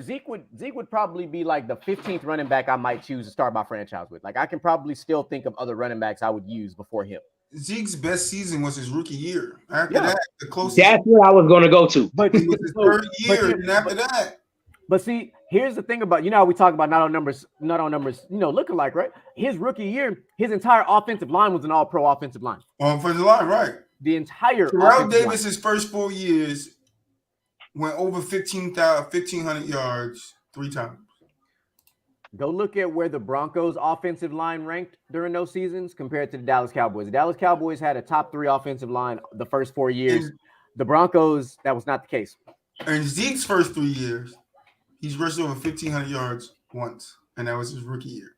Zeke would probably be like the 15th running back I might choose to start my franchise with. Like I can probably still think of other running backs I would use before him. Zeke's best season was his rookie year. After that, the closest. That's what I was going to go to. But it was his third year, and after that. But see, here's the thing about, how we talk about not on numbers, look alike, right? His rookie year, his entire offensive line was an all-pro offensive line. Offensive line, right. The entire Terrell Davis's first 4 years went over 1,500 yards 3 times. Go look at where the Broncos offensive line ranked during those seasons compared to the Dallas Cowboys. The Dallas Cowboys had a top 3 offensive line the first 4 years. The Broncos, that was not the case. In Zeke's first 3 years, he's rushed over 1,500 yards once, and that was his rookie year.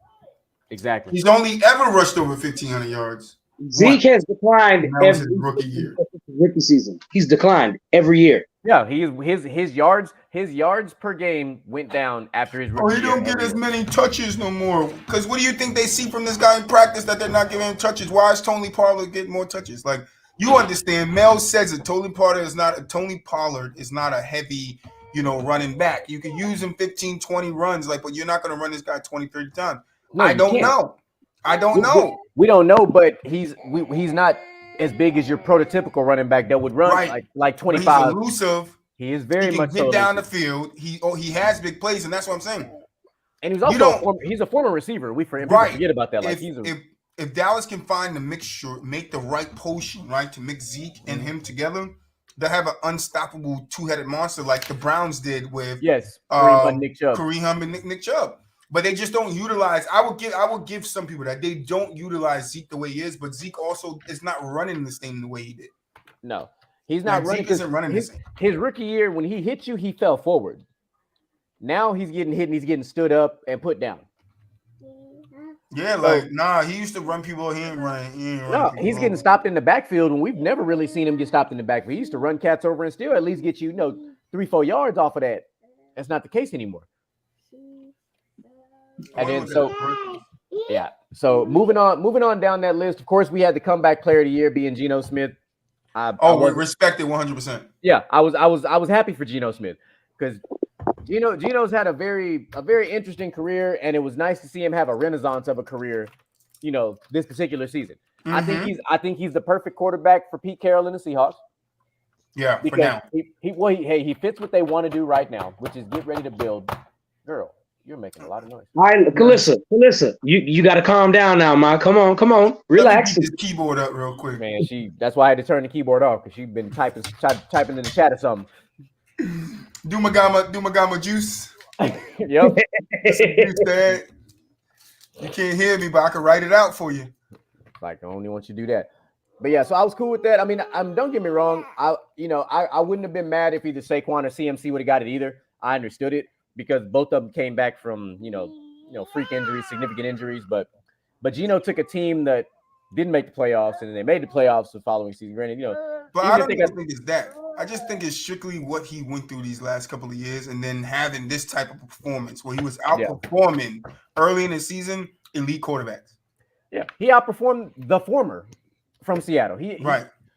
Exactly. He's only ever rushed over 1,500 yards. Zeke has declined every rookie year. Rookie season. He's declined every year. Yeah, his yards per game went down after his rookie year. He don't get as many touches no more. Because what do you think they see from this guy in practice that they're not giving him touches? Why is Tony Pollard getting more touches? Like, you understand, Mel says it. Tony Pollard is not a heavy, running back. You can use him 15, 20 runs, but you're not going to run this guy 20, 30 times. No, I don't know. We don't know, but he's not as big as your prototypical running back that would run like 25. But he's elusive. He is very much get down the field. He has big plays, and that's what I'm saying. And he's also he's a former receiver. We forget about that. If Dallas can find the mixture, make the right potion, right, to mix Zeke and him together, they'll have an unstoppable 2-headed monster like the Browns did with Kareem Hunt and Nick Chubb. But they just don't utilize. I would give some people that they don't utilize Zeke the way he is, but Zeke also is not running this thing the way he did. No, he's not running. Zeke isn't running this thing. His rookie year, when he hit you, he fell forward. Now he's getting hit and he's getting stood up and put down. Yeah, he used to run people. He ain't running. He's getting stopped in the backfield, and we've never really seen him get stopped in the backfield. He used to run cats over and still at least get you, 3-4 yards off of that. That's not the case anymore. And then so moving on down that list. Of course, we had the comeback player of the year being Geno Smith. We respect it 100%. Yeah, I was happy for Geno Smith because Geno's had a very interesting career, and it was nice to see him have a renaissance of a career, this particular season. Mm-hmm. I think he's the perfect quarterback for Pete Carroll and the Seahawks. Yeah, because for now. He fits what they want to do right now, which is get ready to build. Girl, you're making a lot of noise. All right, Kalissa, you got to calm down now, man. Come on, relax. Let me get this keyboard up real quick, man. That's why I had to turn the keyboard off because she's been typing in the chat or something. Do my gamma juice. Yep. Juice, Dad. You can't hear me, but I can write it out for you. Like I only want you to do that. But yeah, so I was cool with that. I mean, don't get me wrong. I wouldn't have been mad if either Saquon or CMC would have got it either. I understood it because both of them came back from freak injuries, significant injuries. But Geno took a team that didn't make the playoffs, and they made the playoffs the following season. Granted, But I don't even think it's that. I just think it's strictly what he went through these last couple of years, and then having this type of performance where he was outperforming early in the season elite quarterbacks. Yeah, he outperformed the former from Seattle. He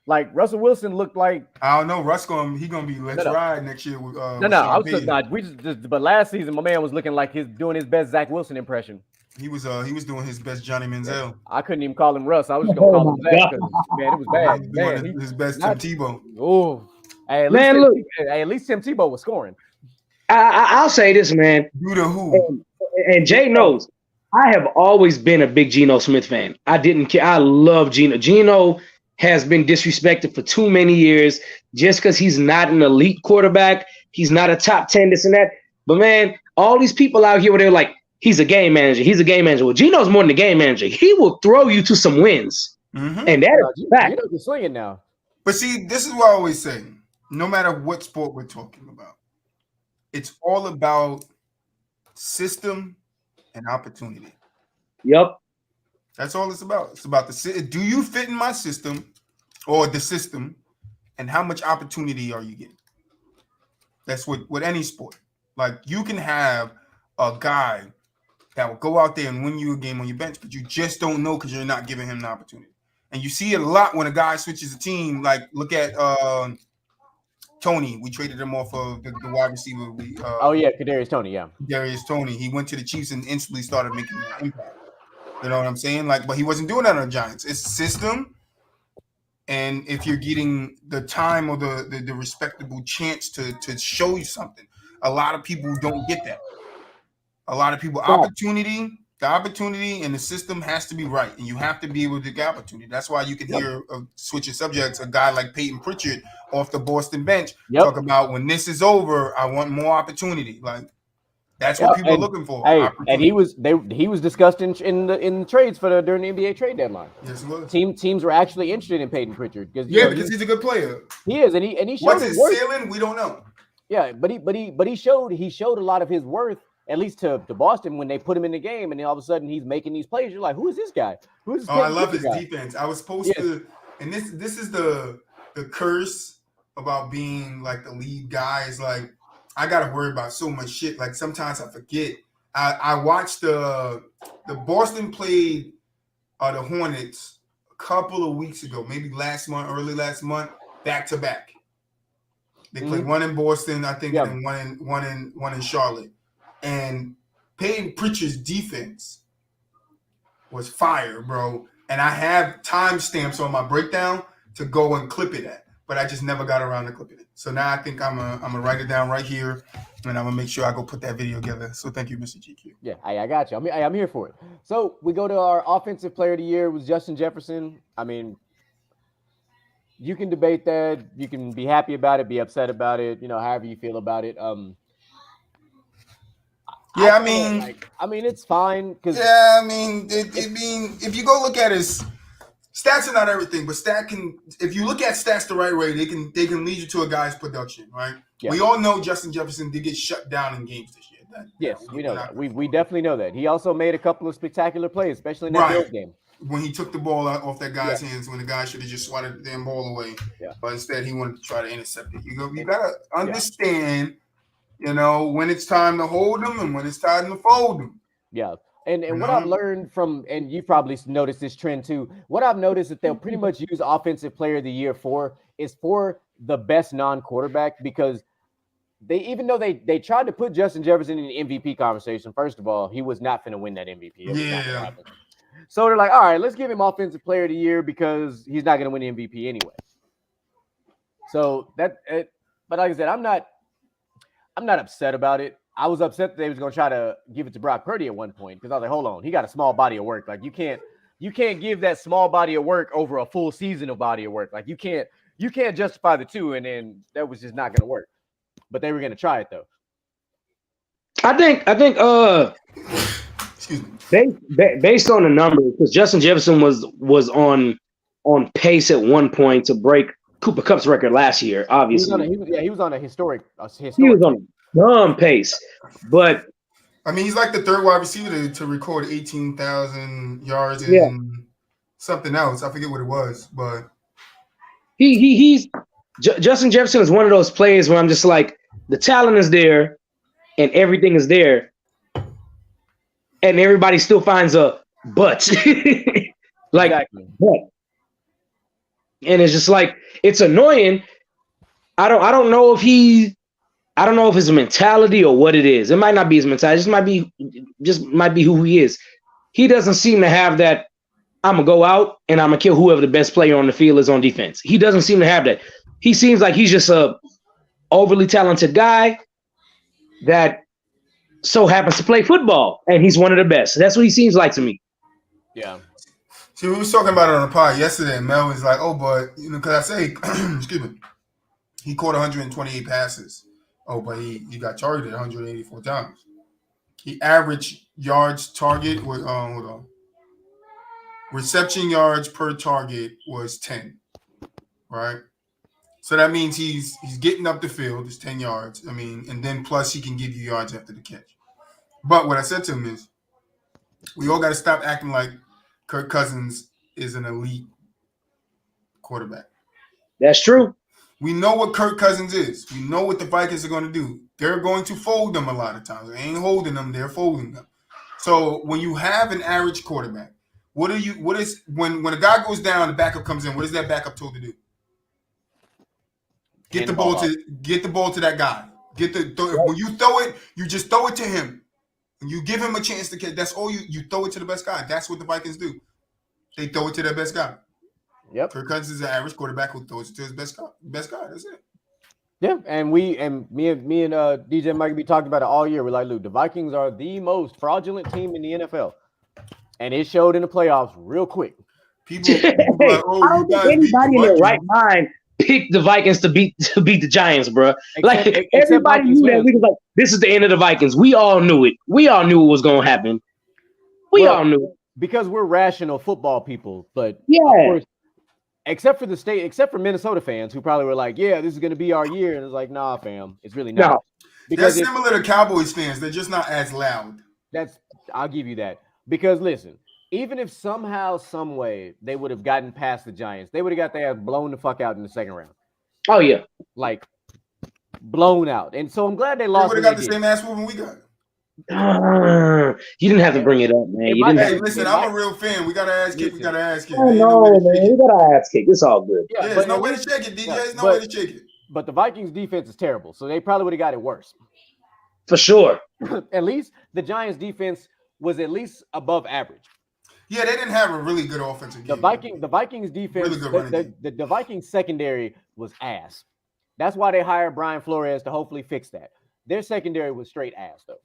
like Russell Wilson looked like I don't know. Russ gonna be ride next year with I was just not. We just but last season my man was looking like doing his best Zach Wilson impression. He was doing his best Johnny Manziel. I couldn't even call him Russ. I was just gonna call him Zach because man, it was bad. He was doing his best Tim Tebow. Oh, hey, at least Tim Tebow was scoring. I'll say this, man. You the who? And Jay knows. I have always been a big Geno Smith fan. I didn't care. I love Geno. Geno has been disrespected for too many years just because he's not an elite quarterback. He's not a top 10, this and that. But, man, all these people out here where they're like, he's a game manager. He's a game manager. Well, Geno's more than a game manager. He will throw you to some wins. Mm-hmm. And that is fact. Geno's swinging now. But see, this is what I always say. No matter what sport we're talking about, it's all about system and opportunity. Yep. That's all it's about. It's about do you fit in my system or the system, and how much opportunity are you getting? That's with any sport. Like you can have a guy that will go out there and win you a game on your bench, but you just don't know because you're not giving him the opportunity. And you see it a lot when a guy switches a team. Like look at Tony. We traded him off of the wide receiver. Kadarius Toney. Yeah, Kadarius Toney. He went to the Chiefs and instantly started making an impact. You know what I'm saying? Like, but he wasn't doing that on the Giants. It's system, and if you're getting the time or the respectable chance to show you something, a lot of people don't get that. A lot of people the opportunity and the system has to be right, and you have to be able to get opportunity. That's why you can hear switching subjects. A guy like Peyton Pritchard off the Boston bench talk about when this is over, I want more opportunity. Like. That's what people are looking for. Hey, and he was discussed in the trades during the NBA trade deadline. Yes, it was. Teams were actually interested in Peyton Pritchard because he's a good player. He is, and he showed what's his his ceiling. We don't know. Yeah, but he showed a lot of his worth at least to Boston when they put him in the game, and then all of a sudden he's making these plays. You're like, who is this guy? Who is this? I love his defense. I was supposed to, and this is the curse about being like the lead guy is like. I gotta worry about so much shit. Like sometimes I forget. I watched the Boston played the Hornets a couple of weeks ago, maybe early last month, back to back. They played one in Boston, I think, and one in Charlotte. And Peyton Pritchard's defense was fire, bro. And I have timestamps on my breakdown to go and clip it at. But I just never got around to clipping it. So now I think I'm gonna write it down right here, and I'm gonna make sure I go put that video together. So thank you, Mr. GQ. Yeah, I got you. I'm here for it. So we go to our offensive player of the year was Justin Jefferson. I mean, you can debate that. You can be happy about it, be upset about it. However you feel about it. I mean, it's fine because if you go look at his. Stats are not everything, but if you look at stats the right way, they can lead you to a guy's production, right? Yeah. We all know Justin Jefferson did get shut down in games this year. We know that. We definitely know that. He also made a couple of spectacular plays, especially in that Bills game. When he took the ball off that guy's hands, when the guy should have just swatted the damn ball away. Yeah. But instead he wanted to try to intercept it. You gotta understand, when it's time to hold them and when it's time to fold them. Yeah. And what I've learned from, and you probably noticed this trend too. What I've noticed that they'll pretty much use offensive player of the year for is for the best non-quarterback, because they, even though they tried to put Justin Jefferson in the MVP conversation, first of all, he was not going to win that MVP. It was not going to happen. So they're like, all right, let's give him offensive player of the year because he's not going to win the MVP anyway. So but like I said, I'm not upset about it. I was upset that they was going to try to give it to Brock Purdy at one point because I was like, hold on, he got a small body of work. Like you can't give that small body of work over a full season of body of work. Like you can't justify the two, and then that was just not going to work. But they were going to try it though. I think excuse me. Based on the numbers, because Justin Jefferson was on pace at one point to break Cooper Kupp's record last year. Obviously, he was on a historic. He was on a dumb pace, but I mean, he's like the third wide receiver to record 18,000 yards and something else. I forget what it was, but he's Justin Jefferson is one of those players where I'm just like, the talent is there and everything is there, and everybody still finds a but. Like, exactly. But. And it's just like, it's annoying. I don't know if it's a mentality or what it is. It might not be his mentality. It might be who he is. He doesn't seem to have that. I'm gonna go out and I'm gonna kill whoever the best player on the field is on defense. He doesn't seem to have that. He seems like he's just a overly talented guy that so happens to play football, and he's one of the best. That's what he seems like to me. Yeah. See, we was talking about it on the pod yesterday, and Mel was like, "Oh, but because I say, excuse me, he caught 128 passes. Oh, but he got targeted 184 times. He average yards target was hold on. Reception yards per target was 10, right? So that means he's getting up the field. It's 10 yards. I mean, and then plus he can give you yards after the catch. But what I said to him is, we all got to stop acting like Kirk Cousins is an elite quarterback. That's true. We know what Kirk Cousins is. We know what the Vikings are going to do. They're going to fold them a lot of times. They ain't holding them. They're folding them. So when you have an average quarterback, when a guy goes down, the backup comes in, what is that backup told to do? Get the ball to that guy. When you throw it, you just throw it to him. And you give him a chance to catch. That's all you throw it to the best guy. That's what the Vikings do. They throw it to their best guy. Yep. Kirk Cousins is an average quarterback who throws it to his best guy. That's it. Yeah, and me and DJ Mike be talking about it all year. We're like, Luke, the Vikings are the most fraudulent team in the NFL, and it showed in the playoffs real quick. People like, I don't think anybody in their right mind picked the Vikings to beat the Giants, bro. Everybody knew that. We was like, this is the end of the Vikings. We all knew it. We all knew it was going to happen. We all knew it. Because we're rational football people, but yeah. Of course, except for Minnesota fans who probably were like, yeah, this is going to be our year. And it's like, nah, fam, it's really not. No. Because they're similar to Cowboys fans. They're just not as loud. I'll give you that. Because listen, even if somehow, some way they would have gotten past the Giants, they would have got their ass blown the fuck out in the second round. Oh, yeah. Like, blown out. And so I'm glad they lost. They would have got the same ass whooping we got. You didn't have to bring it up, man. Listen, I'm a real fan. We got to ask kick. Oh, no, man. We got to ask kick. It's all good. Yeah, there's no way to check it, DJ. There's no way to check it. But the Vikings defense is terrible, so they probably would have got it worse. For sure. At least the Giants defense was at least above average. Yeah, they didn't have a really good offensive game. The Vikings defense, really good the Vikings secondary was ass. That's why they hired Brian Flores to hopefully fix that. Their secondary was straight ass, though.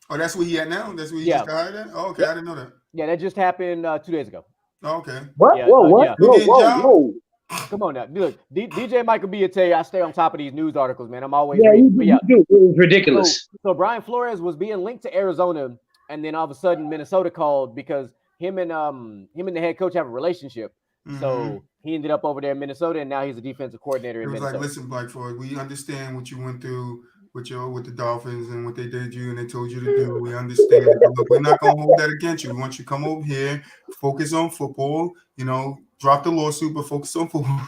Oh, that's what he at now? That's what he just got hired at? Oh, okay, I didn't know that. Yeah, that just happened 2 days ago. Oh, okay. What? Yeah, What? Whoa. Come on now. Look, DJ Michael B will tell you I stay on top of these news articles, man. I'm always reading. You do. It was ridiculous. So Brian Flores was being linked to Arizona, and then all of a sudden Minnesota called because him and the head coach have a relationship. Mm-hmm. So he ended up over there in Minnesota, and now he's a defensive coordinator in Minnesota. It was like, listen, Black Floyd, we understand what you went through with the Dolphins and what they did you and they told you to do. We understand. But look, we're not gonna hold that against you. We want you to come over here, focus on football. Drop the lawsuit, but focus on football.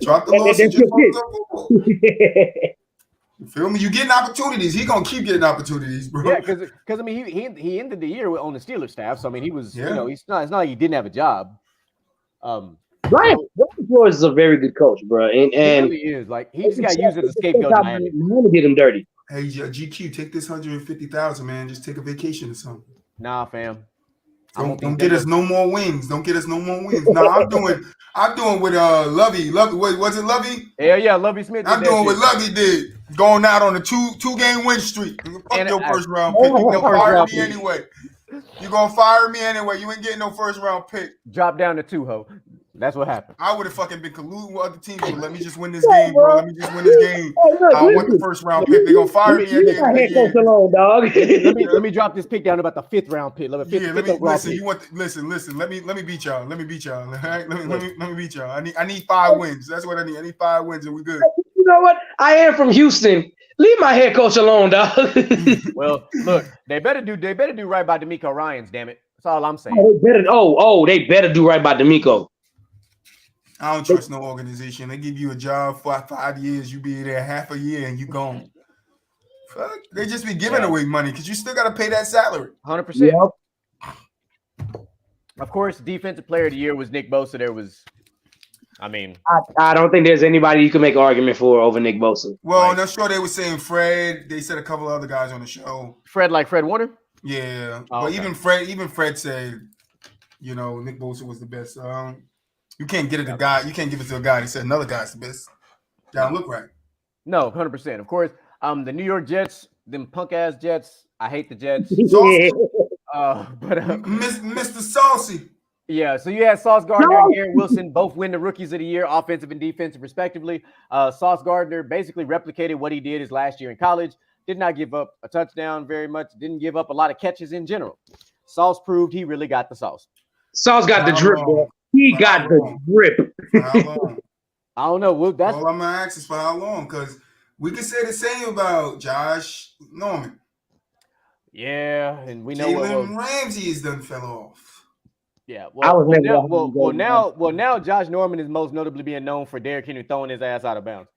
Drop the lawsuit, just focus on football. You feel me? You getting opportunities. He gonna keep getting opportunities, bro. Yeah, because I mean he ended the year on the Steelers staff, so I mean he was Yeah. you know it's not like he didn't have a job. Brian Flores is a very good coach, bro, He and really is. Like he just got used as a scapegoat in Miami. Miami did him dirty. Hey, GQ, take this 150,000, man. Just take a vacation or something. Nah, fam. Don't get us no more wings. Don't get us no more wings. No, I'm doing with Lovey. Wait, was it Lovey? Yeah, Lovey Smith. I'm doing what Lovey did. Going out on a two-game win streak. Fuck your first round pick. You gonna fire me anyway. You gonna fire me anyway. You ain't getting no first round pick. Drop down to 2, ho. That's what happened. I would have fucking been colluding with other teams. But let me just win this game, bro. Let me just win this game. I want the first round pick. They gonna fire me at the end of the game. Alone, dog. let me drop this pick down to about the 5th round pick. Listen. You want listen. Let me beat y'all. Let me beat y'all. All right? Let me beat y'all. I need 5 wins. That's what I need. I need 5 wins and we good. You know what? I am from Houston. Leave my head coach alone, dog. Well, look, they better do right by D'Amico Ryans, damn it. That's all I'm saying. They better do right by D'Amico. I don't trust no organization. They give you a job for 5 years, you be there half a year and you gone. Fuck, they just be giving away money because you still got to pay that salary. 100%. Yep. Of course, defensive player of the year was Nick Bosa. I don't think there's anybody you can make an argument for over Nick Bosa. Well, on that show they were saying Fred. They said a couple of other guys on the show. Fred Warner? Yeah. But even Fred said, Nick Bosa was the best. You can't get it to a guy. You can't give it to a guy that said another guy's the best. That don't look right. No, 100%. Of course, the New York Jets, them punk ass Jets. I hate the Jets. Mr. Saucy. Yeah, so you had Sauce Gardner and Garrett Wilson both win the Rookies of the Year, offensive and defensive, respectively. Sauce Gardner basically replicated what he did his last year in college. Did not give up a touchdown very much. Didn't give up a lot of catches in general. Sauce proved he really got the sauce. Sauce got the drip, bro. He got the grip. For how long? I don't know. Well, that's all I'm gonna ask is for how long, because we can say the same about Josh Norman. Yeah, and we know Jalen Ramsey is done fell off. Yeah, now Josh Norman is most notably being known for Derrick Henry throwing his ass out of bounds.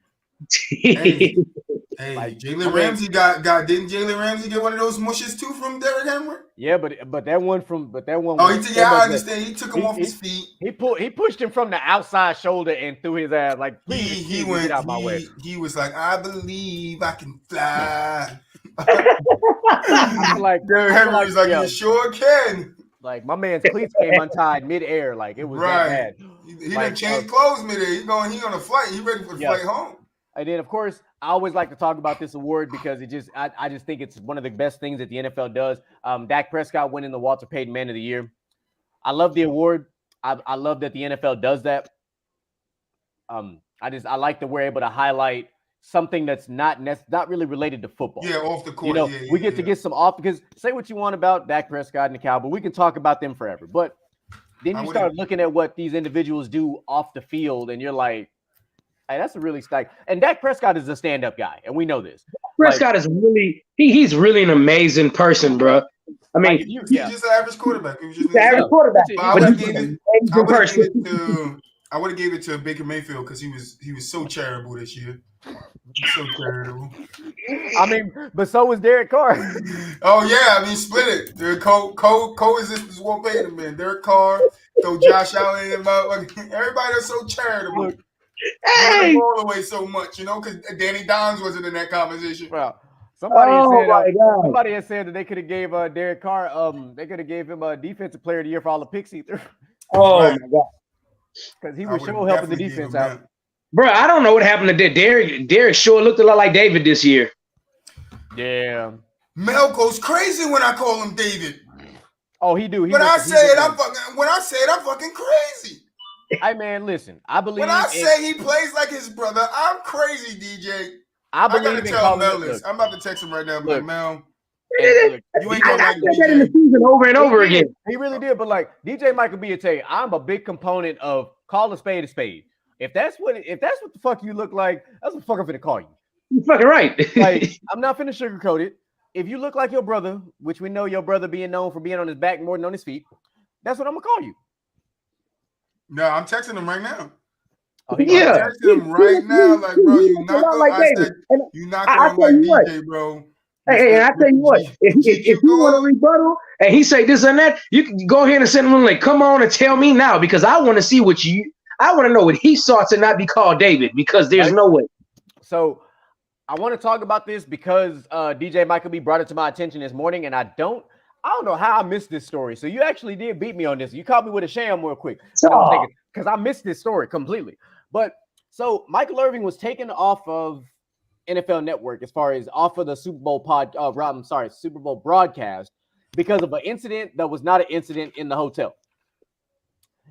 Hey, Jalen Ramsey didn't Jalen Ramsey get one of those mushes too from Derrick Henry? Yeah, but that one. I understand. He took him off his feet. He pushed him from the outside shoulder and threw his ass like. He went get out my way. He was like, I believe I can fly. I feel like Derrick Henry was like, you sure can. Like my man's cleats came untied midair, like it was that bad. He didn't change clothes midair. He on a flight. He ready for the flight home. And then of course, I always like to talk about this award because I just think it's one of the best things that the NFL does. Dak Prescott winning the Walter Payton Man of the Year. I love the award. I love that the NFL does that. I like that we're able to highlight something that's not really related to football. Yeah, off the court. We get to get some off, because say what you want about Dak Prescott and the Cowboys, we can talk about them forever. But then you start looking at what these individuals do off the field, and you're like, hey, that's a really stack. And Dak Prescott is a stand-up guy, and we know this. Prescott is really he's really an amazing person, bro. I mean, he's just an average quarterback. He was just an average quarterback. I would have gave it to Baker Mayfield because he was so charitable this year. So charitable. I mean, but so was Derek Carr. Oh yeah, I mean, split it. The coexistence won't pay them, man. Derek Carr, throw Josh Allen in everybody that's so charitable. Hey, all the way so much, because Danny Dons wasn't in that conversation. Well, somebody had said that they could have gave Derek Carr, they could have gave him a defensive player of the year for all the picks either. Oh my god. Because he was sure helping the defense out. Bro, I don't know what happened to Derek. Derek sure looked a lot like David this year. Yeah. Mel goes crazy when I call him David. Oh, he do. When I say it, I'm fucking crazy. Hey man, listen. I believe when I say he plays like his brother, I'm crazy, DJ. I gotta tell Mel this. I'm about to text him right now, but Mel. You ain't gonna like that in the season over and over again. He really did, but like DJ Michael B will tell you, I'm a big component of call a spade a spade. If that's what the fuck you look like, that's what the fuck I'm finna call you. You're fucking right. Like, I'm not finna sugarcoat it. If you look like your brother, which we know your brother being known for being on his back more than on his feet, that's what I'm gonna call you. No, I'm texting him right now. Oh, he gonna Yeah, attack. Texting him right now, like, bro, you a not lot gonna. like I David. said, And you not I gonna tell like you what, DJ, bro. and I tell you what, if GQ you want to go. rebuttal and he say this and that, you can go ahead and send him a link. Come on and tell me now because I want to see I want to know what he saw to not be called David because there's Right. no way. So I want to talk about this because DJ Michael B brought it to my attention this morning, and I don't know how I missed this story. So you actually did beat me on this. You caught me with a sham real quick. But I was thinking because I missed this story completely. But so Michael Irvin was taken off of NFL Network as far as off of the Super Bowl Super Bowl broadcast because of an incident that was not an incident in the hotel.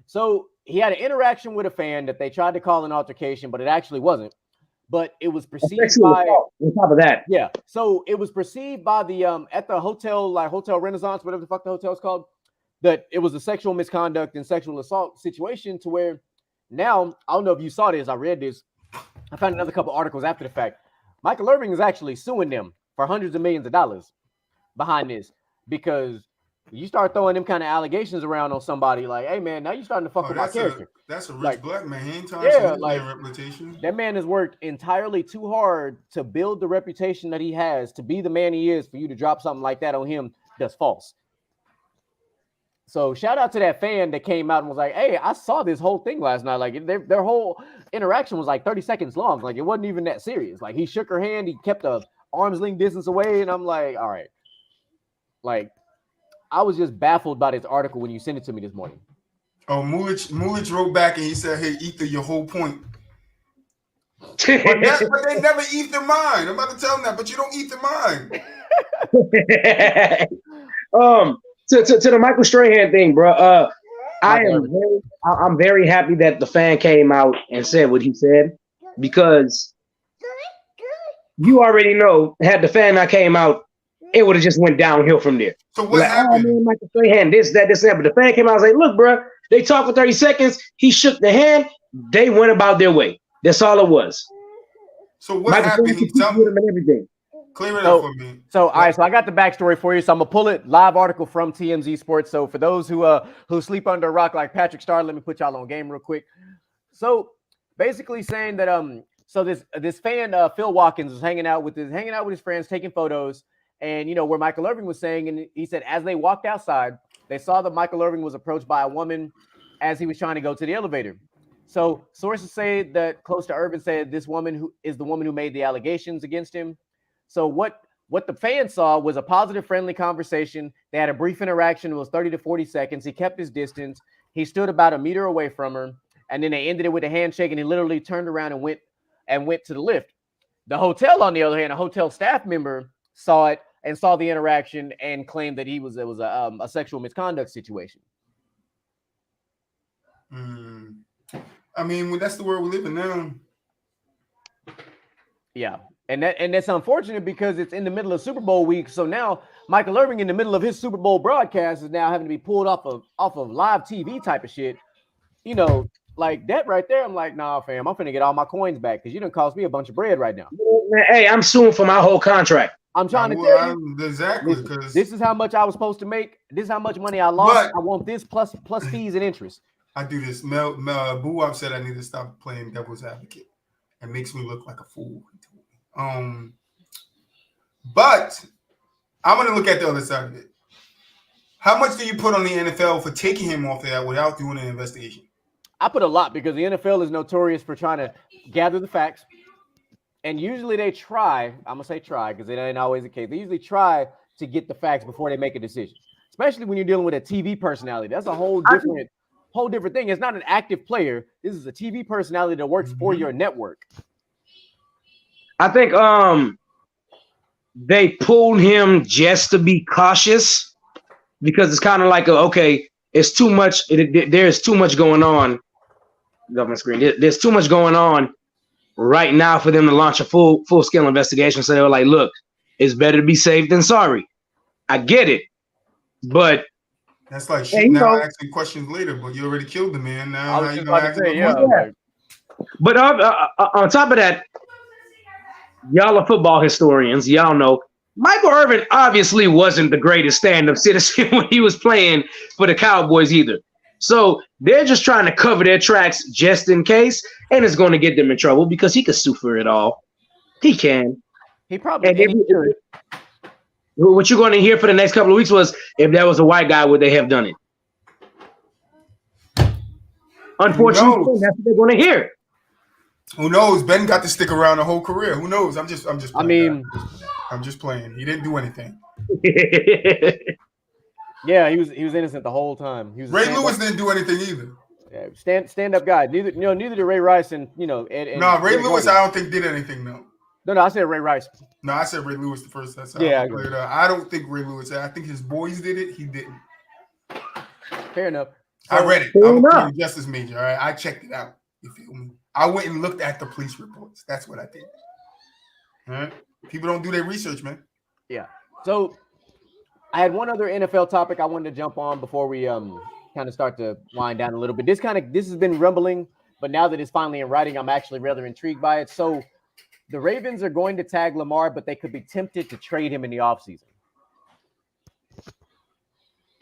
So he had an interaction with a fan that they tried to call an altercation, but it actually wasn't. But it was perceived by on top of that. Yeah. So it was perceived by the at the hotel, like Hotel Renaissance, whatever the fuck the hotel's called, that it was a sexual misconduct and sexual assault situation to where now, I don't know if you saw this, I read this. I found another couple articles after the fact. Michael Irvin is actually suing them for hundreds of millions of dollars behind this because you start throwing them kind of allegations around on somebody like, hey man, now you're starting to fuck with my character. That's a rich Like, black man. He ain't trying yeah, to his like, reputation. That man has worked entirely too hard to build the reputation that he has to be the man he is. For you to drop something like that on him, that's false. So shout out to that fan that came out and was like, hey, I saw this whole thing last night. Like their whole interaction was like 30 seconds long. Like it wasn't even that serious. Like he shook her hand, he kept a arm's length distance away, and I'm like, all right. Like I was just baffled by this article when you sent it to me this morning. Oh, Mulich wrote back and he said, hey, Ether, your whole point. But they never eat their mind. I'm about to tell them that, but you don't eat their mind. To the Michael Strahan thing, bro. I'm very happy that the fan came out and said what he said because you already know had the fan not came out, it would have just went downhill from there. So what happened? Oh, man, Michael Strahan, this, that. But the fan came out and said, look, bro, they talked for 30 seconds. He shook the hand. They went about their way. That's all it was. So what happened? He with him and everything. Clear it up for me. So, all right, so I got the backstory for you. So I'm gonna pull it live article from TMZ Sports. So for those who sleep under a rock like Patrick Starr, let me put y'all on game real quick. So basically saying that so this fan Phil Watkins was hanging out with his friends, taking photos, and you know where Michael Irvin was saying, and he said as they walked outside, they saw that Michael Irvin was approached by a woman as he was trying to go to the elevator. So sources say that close to Irvin said this woman is the woman who made the allegations against him. So what the fan saw was a positive, friendly conversation. They had a brief interaction. It was 30 to 40 seconds. He kept his distance. He stood about a meter away from her. And then they ended it with a handshake, and he literally turned around and went to the lift. The hotel, on the other hand, a hotel staff member saw it and saw the interaction and claimed that it was a sexual misconduct situation. I mean, that's the world we live in now. Yeah. And that's unfortunate because it's in the middle of Super Bowl week. So now Michael Irvin, in the middle of his Super Bowl broadcast, is now having to be pulled off of live TV type of shit. You know, like that right there. I'm like, nah, fam, I'm finna get all my coins back because you done cost me a bunch of bread right now. Hey, I'm suing for my whole contract. I'm trying to tell you exactly because this is how much I was supposed to make. This is how much money I lost. I want this plus fees and interest. I do this. Boo-Wop said I need to stop playing devil's advocate. It makes me look like a fool. But I'm going to look at the other side of it. How much do you put on the NFL for taking him off there without doing an investigation? I put a lot because the NFL is notorious for trying to gather the facts. And usually they try, I'm going to say try because it ain't always the case. They usually try to get the facts before they make a decision, especially when you're dealing with a TV personality. That's a whole different thing. It's not an active player. This is a TV personality that works for your network. I think they pulled him just to be cautious because it's kind of like it's too much. There's too much going on. Government screen. There's too much going on right now for them to launch a full scale investigation. So they were like, look, it's better to be safe than sorry. I get it, but that's like shooting out asking questions later. But you already killed the man. Now I was just about to say, yeah. But on top of that, y'all are football historians. Y'all know Michael Irvin obviously wasn't the greatest stand-up citizen when he was playing for the Cowboys either. So they're just trying to cover their tracks just in case, and it's going to get them in trouble because he could sue for it all. He can. He probably and he should. What you're going to hear for the next couple of weeks was if there was a white guy, would they have done it? Unfortunately, that's what they're going to hear. Who knows? Ben got to stick around the whole career. Who knows? I'm just playing. I mean, I'm just playing. He didn't do anything. Yeah, he was innocent the whole time. Ray Lewis didn't do anything either. Yeah, stand up guy. Neither did Ray Rice and Ed. No, Ray Lewis, I don't think did anything though. No, I said Ray Rice. No, I said Ray Lewis the first. That's how I I don't think Ray Lewis. I think his boys did it. He didn't. Fair enough. So, I read it. I'm a criminal justice major. All right, I checked it out. You feel me? I went and looked at the police reports. That's what I did. All right. People don't do their research, man. Yeah. So I had one other NFL topic I wanted to jump on before we kind of start to wind down a little bit. This has been rumbling, but now that it's finally in writing, I'm actually rather intrigued by it. So the Ravens are going to tag Lamar, but they could be tempted to trade him in the offseason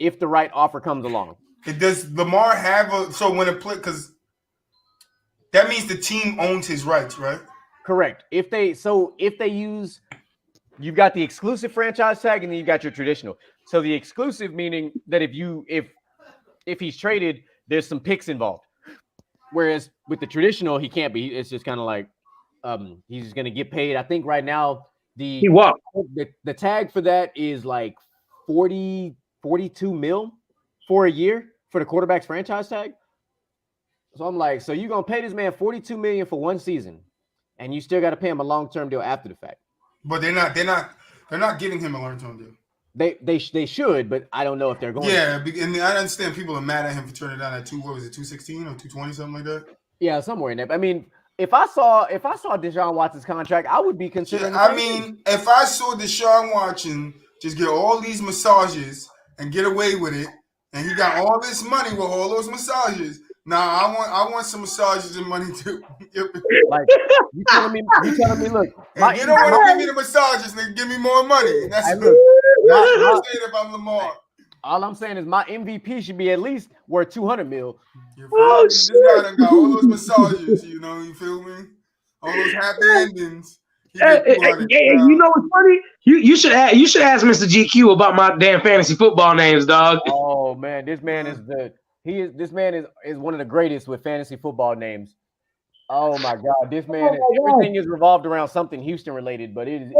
if the right offer comes along. Does Lamar have so when it play, because that means the team owns his rights, right? Correct. If they use, you've got the exclusive franchise tag and then you got your traditional. So the exclusive meaning that if he's traded, there's some picks involved. Whereas with the traditional, he can't be. It's just kind of like he's going to get paid. I think right now the tag for that is like 42 mil for a year for the quarterback's franchise tag. So I'm like, so you're going to pay this man $42 million for one season and you still got to pay him a long-term deal after the fact. But they're not giving him a long-term deal. They should, but I don't know if they're going. Yeah, and I understand people are mad at him for turning down at 216 or 220, something like that. Yeah, somewhere in there. I mean, if I saw Deshaun Watson's contract, I would be considering. Yeah, I mean, if I saw Deshaun Watson just get all these massages and get away with it, and he got all this money with all those massages. Now I want some massages and money too. Like you telling me, look, if you don't want to give me the massages, then give me more money. And that's look, I'm saying if I'm Lamar. All I'm saying is my MVP should be at least worth $200 million. This guy done got all those massages, you feel me? All those happy endings. You know what's funny? You should ask Mr. GQ about my damn fantasy football names, dog. Oh man, this man is one of the greatest with fantasy football names. Oh my God, everything is revolved around something Houston related, but it is.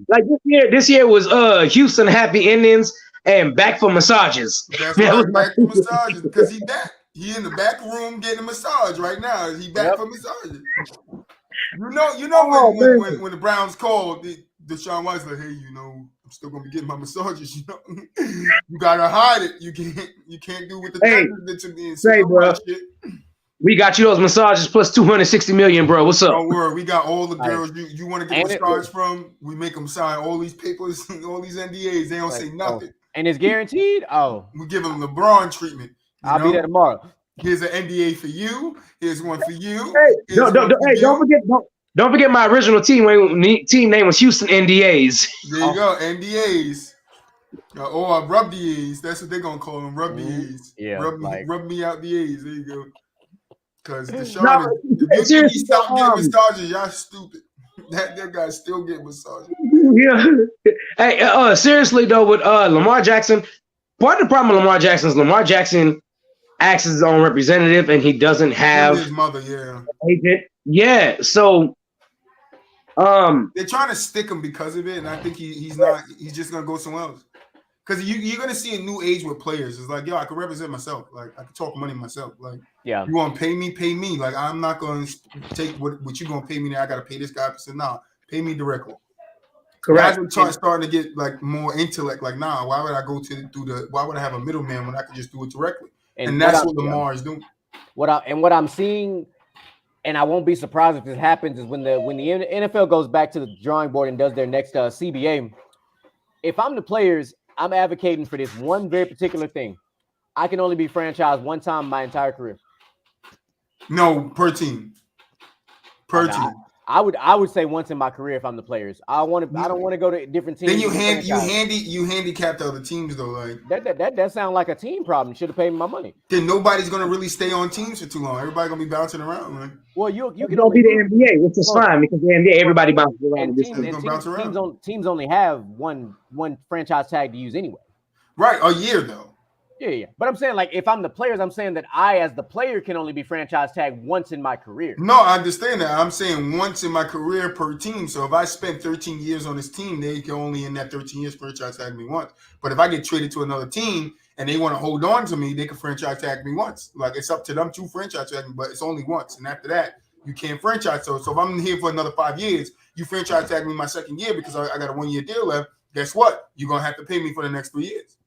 Like this year was Houston happy endings and back for massages. That's right, back for massages because he back. He in the back room getting a massage right now. He back for massages. You know when the Browns called, Deshaun Watson like, hey, I'm still gonna be getting my massages. You gotta hide it. You can't do what the Texans did to me and say, bro. Shit. We got you those massages plus $260 million, bro. What's up? Don't worry, we got all the girls you want to get massage from. We make them sign all these papers, all these NDAs. They don't say nothing. And it's guaranteed. Oh, we give them LeBron treatment. I'll be there tomorrow. Here's an NDA for you. Here's one for you. Hey, don't forget my original team name was Houston NDAs. There you go, NDAs. Or rub the A's. That's what they're gonna call them. Rub the A's. Yeah, rub me out the A's. There you go. Because Deshaun, if you stop getting massages, y'all stupid. That guy still getting massages. Yeah. Hey, seriously though, with Lamar Jackson, part of the problem with Lamar Jackson is Lamar Jackson acts as his own representative, and he doesn't have his mother. Yeah. Agent. Yeah. So, they're trying to stick him because of it, and I think he's not. He's just gonna go somewhere else. Because you're gonna see a new age with players. It's like, yo, I can represent myself. Like I can talk money myself. Like, yeah, you want to pay me, pay me. Like I'm not gonna take what you gonna pay me now. I gotta pay this guy. I said, nah, pay me directly. Correct. Guys starting to get like more intellect. Like, nah, why would I go why would I have a middleman when I could just do it directly? And that's what Lamar is doing. What I'm seeing, and I won't be surprised if this happens, is when the NFL goes back to the drawing board and does their next CBA. If I'm the players, I'm advocating for this one very particular thing. I can only be franchised one time my entire career. No, per team. Per team. I would say once in my career if I'm the players. I don't want to go to different teams. Then you handicap the other teams though. Like that sounds like a team problem. Should have paid me my money. Then nobody's gonna really stay on teams for too long. Everybody gonna be bouncing around, man. Well, you can only be the NBA, which is fine because the NBA everybody bounces around. And teams only have one franchise tag to use anyway. Right, a year though. Yeah. But I'm saying, like, if I'm the players, I'm saying that I, as the player, can only be franchise tagged once in my career. No, I understand that. I'm saying once in my career per team. So if I spent 13 years on this team, they can only in that 13 years franchise tag me once. But if I get traded to another team and they want to hold on to me, they can franchise tag me once. Like, it's up to them to franchise tag me, but it's only once. And after that, you can't franchise. So if I'm here for another 5 years, you franchise tag me my second year because I got a 1 year deal left. Guess what? You're going to have to pay me for the next 3 years.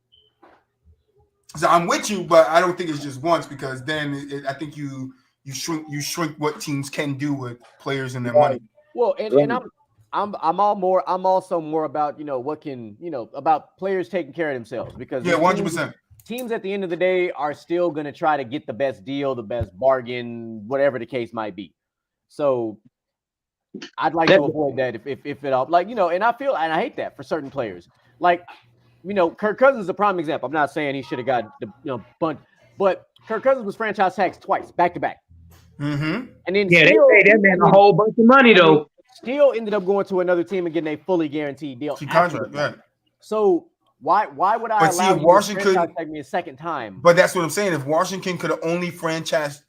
So I'm with you, but I don't think it's just once because then I think you shrink what teams can do with players and their money. Well, and I'm also more about what can about players taking care of themselves because 100%. Teams at the end of the day are still going to try to get the best deal, the best bargain, whatever the case might be. So I'd like to avoid that if it all and I hate that for certain players like. Kirk Cousins is a prime example. I'm not saying he should have got the bunch, but Kirk Cousins was franchise tagged twice, back to back. Mm-hmm. And then they paid that man a whole bunch of money though. Still ended up going to another team and getting a fully guaranteed deal. Contract, right. So why would I allow you to franchise tag me a second time? But that's what I'm saying. If Washington could have only franchise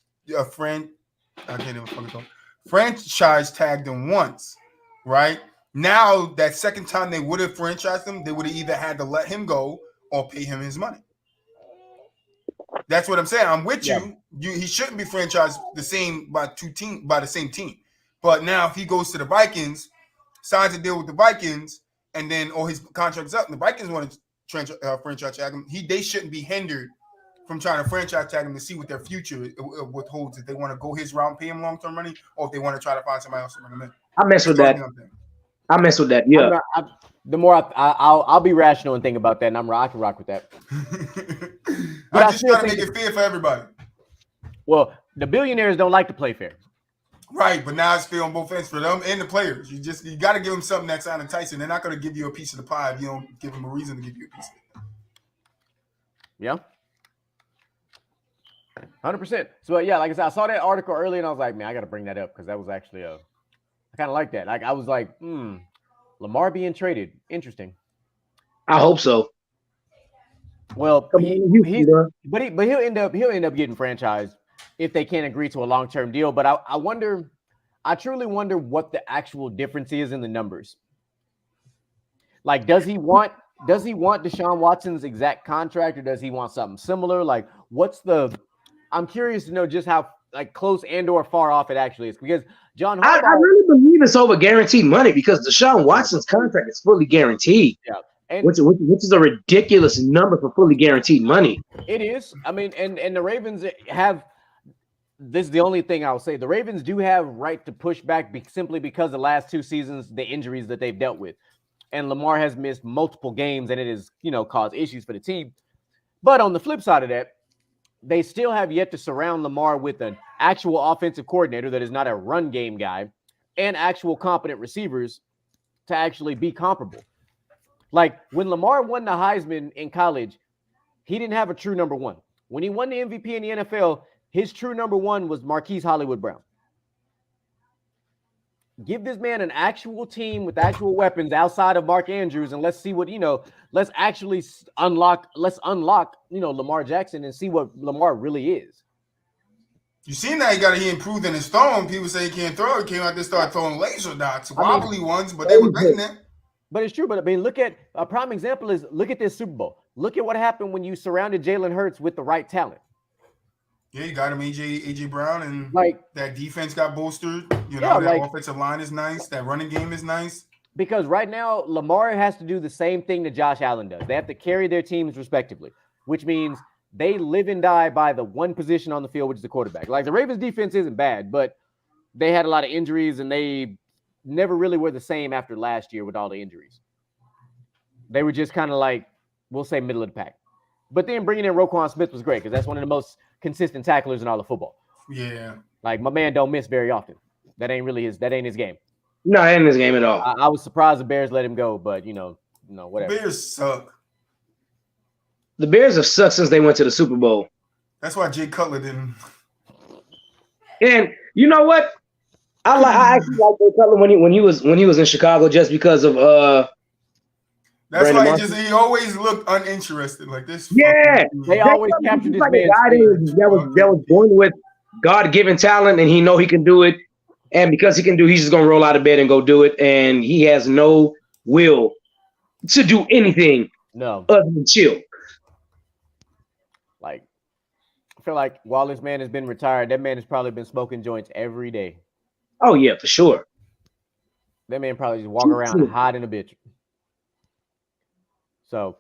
tagged him once, right? Now, that second time they would have franchised him, they would have either had to let him go or pay him his money. That's what I'm saying. I'm with you. He shouldn't be franchised by the same team. But now, if he goes to the Vikings, signs a deal with the Vikings, and then his contract's up, and the Vikings want to franchise tag him, they shouldn't be hindered from trying to franchise tag him to see what their future withholds. If they want to go his route and pay him long-term money, or if they want to try to find somebody else to bring him in. I mess with that. Yeah. The more I'll be rational and think about that, and I can rock with that. But I'm just trying to make it fair for everybody. Well, the billionaires don't like to play fair. Right, but now it's fair on both ends for them and the players. You got to give them something that's enticing. They're not going to give you a piece of the pie if you don't give them a reason to give you a piece of it. Yeah. 100%. So, yeah, like I said, I saw that article earlier, and I was like, man, I got to bring that up because that was actually I kind of like that. Like I was like, Lamar being traded. Interesting. I hope so. Well, but he'll end up getting franchised if they can't agree to a long-term deal. But I truly wonder what the actual difference is in the numbers. Like, does he want Deshaun Watson's exact contract, or does he want something similar? Like, I'm curious to know just how close and or far off it actually is because John Harbaugh, I really believe it's over guaranteed money because Deshaun Watson's contract is fully guaranteed. Yeah. Which is a ridiculous number for fully guaranteed money. It is. I mean, and the Ravens have this is the only thing I'll say. The Ravens do have right to push back simply because the last 2 seasons, the injuries that they've dealt with. And Lamar has missed multiple games and it has, caused issues for the team. But on the flip side of that, they still have yet to surround Lamar with an actual offensive coordinator that is not a run game guy and actual competent receivers to actually be comparable. Like when Lamar won the Heisman in college, he didn't have a true number one. When he won the MVP in the NFL, his true number one was Marquise Hollywood Brown. Give this man an actual team with actual weapons outside of Mark Andrews, and let's see what, let's actually unlock, Lamar Jackson and see what Lamar really is. You seen that he improved in his throwing. People say he can't throw. He came out there, started throwing laser dots, wobbly ones, but they were getting there. But it's true. But I mean, look at a prime example is look at this Super Bowl. Look at what happened when you surrounded Jalen Hurts with the right talent. Yeah, you got him, AJ Brown, and that defense got bolstered. That offensive line is nice. That running game is nice. Because right now, Lamar has to do the same thing that Josh Allen does. They have to carry their teams respectively, which means they live and die by the one position on the field, which is the quarterback. Like the Ravens defense isn't bad, but they had a lot of injuries and they never really were the same after last year with all the injuries. They were just kind of we'll say middle of the pack. But then bringing in Roquan Smith was great because that's one of the most consistent tacklers in all of football. Yeah. Like my man don't miss very often. That ain't his game. No, in this game at all. I was surprised the Bears let him go, but whatever. Bears suck. The Bears have sucked since they went to the Super Bowl. That's why Jay Cutler didn't. And you know what? I actually like Jay Cutler when he was in Chicago just because of That's Brandon why Marshall. he always looked uninterested like this. Yeah, They always captured this like man's a guy that was born with God-given talent, and he know he can do it. And because he can do, he's just gonna roll out of bed and go do it. And he has no will to do anything No. other than chill. Like, I feel like while this man has been retired, that man has probably been smoking joints every day. Oh yeah, for sure. That man probably just walk around hiding a bitch. So,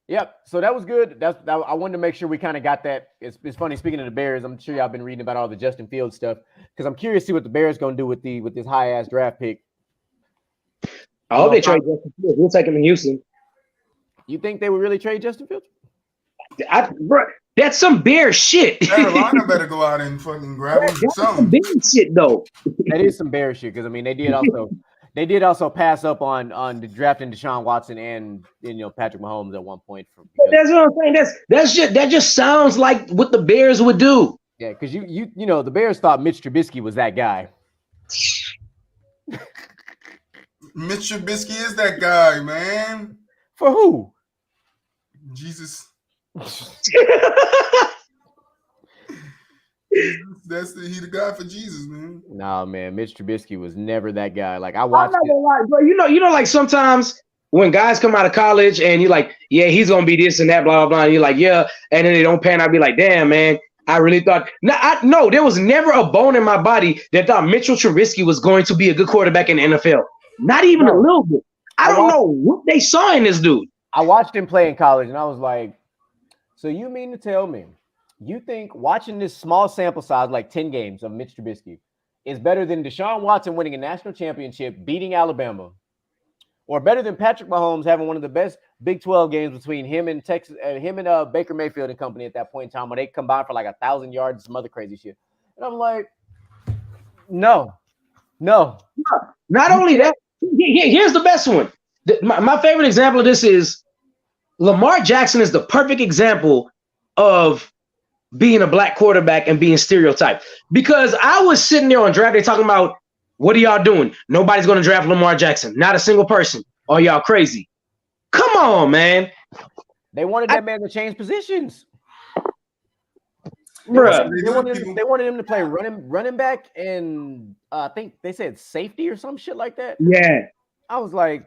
yep. So that was good. I wanted to make sure we kind of got that. It's funny, speaking of the Bears, I'm sure y'all been reading about all the Justin Fields stuff because I'm curious to see what the Bears going to do with this high ass draft pick. I hope they trade Justin Fields. We'll take him in Houston. You think they would really trade Justin Fields? Bro, that's some Bear shit. Carolina better go out and fucking grab him for something. Bear shit though. That is some Bear shit because I mean they did also pass up on the drafting Deshaun Watson and Patrick Mahomes at one point. That's what I'm saying. That just sounds like what the Bears would do. Yeah, because the Bears thought Mitch Trubisky was that guy. Mitch Trubisky is that guy, man. For who? Jesus. He the guy for Jesus, man. Nah, man, Mitch Trubisky was never that guy. Like I I'm watched not gonna lie, bro. You know, like sometimes when guys come out of college and you're like, yeah, he's gonna be this and that, blah blah blah. And you're like, yeah, and then they don't pan. I'd be like, damn, man, I really thought. No, there was never a bone in my body that thought Mitchell Trubisky was going to be a good quarterback in the NFL. Not even a little bit. I don't know what they saw in this dude. I watched him play in college, and I was like, so you mean to tell me you think watching this small sample size, like 10 games of Mitch Trubisky, is better than Deshaun Watson winning a national championship, beating Alabama, or better than Patrick Mahomes having one of the best Big 12 games between him and Baker Mayfield and company at that point in time when they combined for like 1,000 yards and some other crazy shit? And I'm like, no. Not only that, here's the best one. My favorite example of this is Lamar Jackson is the perfect example of being a black quarterback and being stereotyped. Because I was sitting there on draft day talking about, what are y'all doing? Nobody's going to draft Lamar Jackson. Not a single person. Are y'all crazy? Come on, man. They wanted that man to change positions. Bruh. They wanted him to play running back and I think they said safety or some shit like that. Yeah. I was like,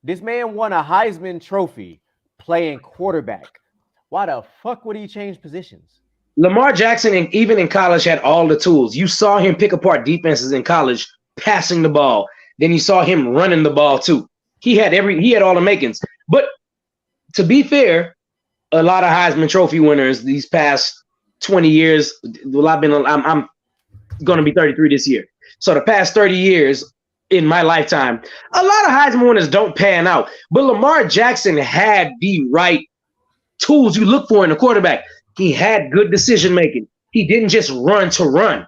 this man won a Heisman Trophy playing quarterback. Why the fuck would he change positions? Lamar Jackson, even in college, had all the tools. You saw him pick apart defenses in college, passing the ball. Then you saw him running the ball too. He had all the makings. But to be fair, a lot of Heisman Trophy winners these past 20 years. Well, I'm going to be 33 this year. So the past 30 years in my lifetime, a lot of Heisman winners don't pan out. But Lamar Jackson had the right tools you look for in a quarterback. He had good decision making. He didn't just run to run.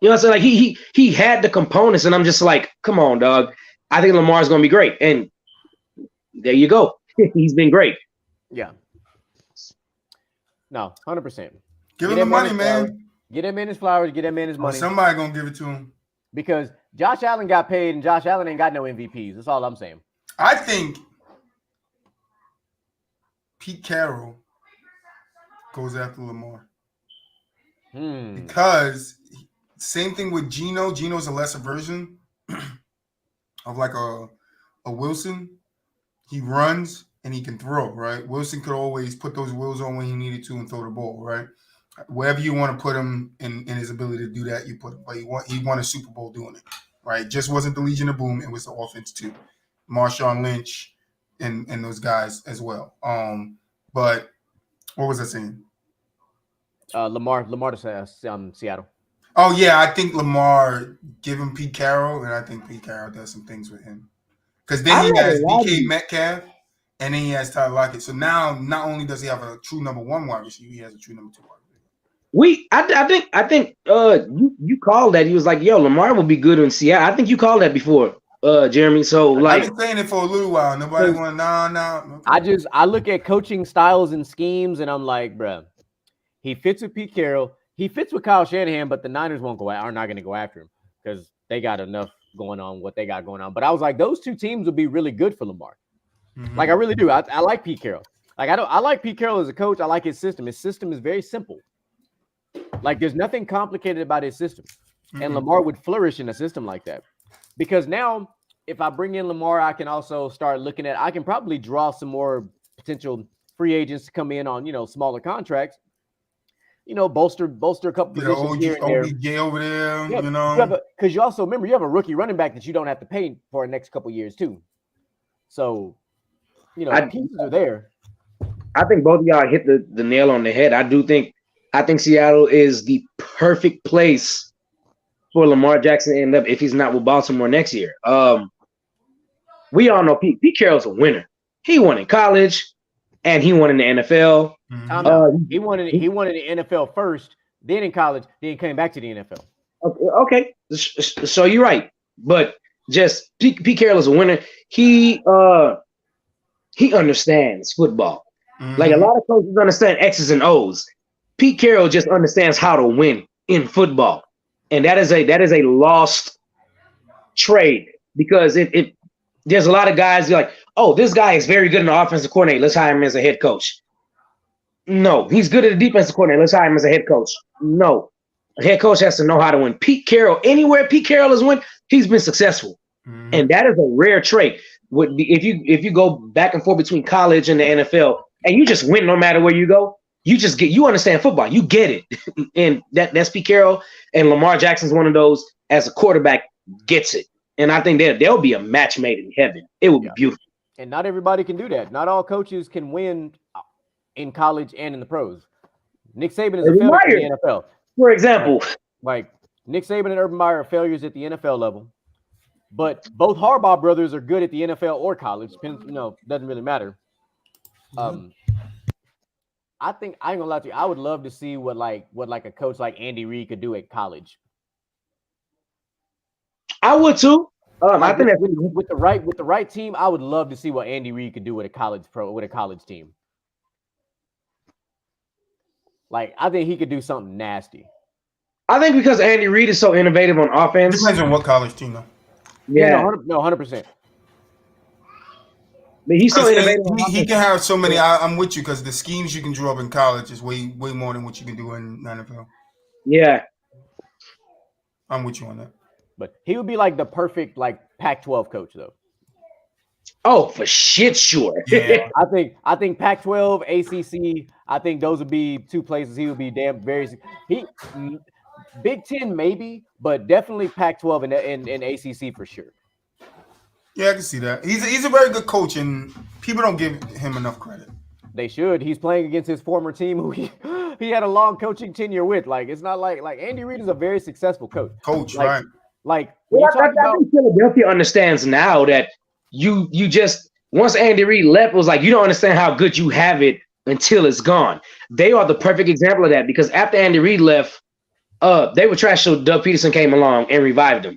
You know what I'm saying? Like he had the components, and I'm just like, come on, dog. I think Lamar's gonna be great. And there you go. He's been great. Yeah. No, 100%. Give him the money, man. Get him in his flowers. Get him in his money. Somebody gonna give it to him. Because Josh Allen got paid, and Josh Allen ain't got no MVPs. That's all I'm saying. I think Pete Carroll goes after Lamar. Because same thing with Geno. Geno's a lesser version of like a Wilson. He runs and he can throw, right? Wilson could always put those wheels on when he needed to and throw the ball, right? Wherever you want to put him in his ability to do that, you put him. But he won a Super Bowl doing it, right? Just wasn't the Legion of Boom. It was the offense too. Marshawn Lynch and those guys as well. But what was I saying? Lamar to Seattle. Oh yeah, I think Lamar give him Pete Carroll, and I think Pete Carroll does some things with him. Because then he has DK Metcalf, and then he has Tyler Lockett. So now not only does he have a true number one wide receiver, he has a true number two wide receiver. I think you called that. He was like, yo, Lamar will be good in Seattle. I think you called that before, Jeremy. So I've like, been saying it for a little while. Nobody want no. I look at coaching styles and schemes, and I'm like, bruh, he fits with Pete Carroll. He fits with Kyle Shanahan, but the Niners are not going to go after him because they got enough going on, what they got going on. But I was like, those two teams would be really good for Lamar. Mm-hmm. Like, I really do. I like Pete Carroll. Like, I like Pete Carroll as a coach. I like his system. His system is very simple. Like, there's nothing complicated about his system. Mm-hmm. And Lamar would flourish in a system like that. Because now, if I bring in Lamar, I can also start looking at, I can probably draw some more potential free agents to come in on, smaller contracts. Bolster a couple positions here and there. OBJ over there, because you also remember you have a rookie running back that you don't have to pay for the next couple of years too. So, pieces are there. I think both of y'all hit the nail on the head. I think Seattle is the perfect place for Lamar Jackson to end up if he's not with Baltimore next year. We all know Pete Carroll's a winner. He won in college and he won in the NFL. He won in the NFL first, then in college, then came back to the NFL. Okay. So you're right. But just Pete Carroll is a winner. He understands football. Mm-hmm. Like a lot of coaches understand X's and O's. Pete Carroll just understands how to win in football. And that is a lost trade because there's a lot of guys like, oh, this guy is very good in the offensive coordinator. Let's hire him as a head coach. No, he's good at the defensive coordinator. Let's hire him as a head coach. No, a head coach has to know how to win. Pete Carroll, anywhere Pete Carroll has won, he's been successful. Mm-hmm. And that is a rare trait. If you go back and forth between college and the NFL and you just win no matter where you go, you understand football. You get it. And that's Pete Carroll. And Lamar Jackson's one of those as a quarterback gets it. And I think there'll be a match made in heaven. It will be beautiful. And not everybody can do that. Not all coaches can win in college and in the pros. Nick Saban is a failure in the NFL. For example. Like Nick Saban and Urban Meyer are failures at the NFL level. But both Harbaugh brothers are good at the NFL or college. Doesn't really matter. I think I ain't gonna lie to you. I would love to see what a coach like Andy Reid could do at college. I would too. I think that with the right team, I would love to see what Andy Reid could do with a college team. Like I think he could do something nasty. I think because Andy Reid is so innovative on offense. Depends on what college team though. Yeah, 100%. But he's so innovative. He can have so many. I'm with you because the schemes you can draw up in college is way more than what you can do in the NFL. Yeah, I'm with you on that. But he would be like the perfect Pac-12 coach though. Oh, for shit, sure. Yeah. I think Pac-12, ACC. I think those would be two places he would be Big Ten maybe, but definitely Pac-12 and ACC for sure. Yeah, I can see that. He's a very good coach, and people don't give him enough credit. They should. He's playing against his former team who he had a long coaching tenure with. Like it's not like Andy Reid is a very successful coach. Right? Like I think Philadelphia understands now that you just once Andy Reid left, it was like you don't understand how good you have it until it's gone. They are the perfect example of that because after Andy Reid left, they were trash till Doug Peterson came along and revived them.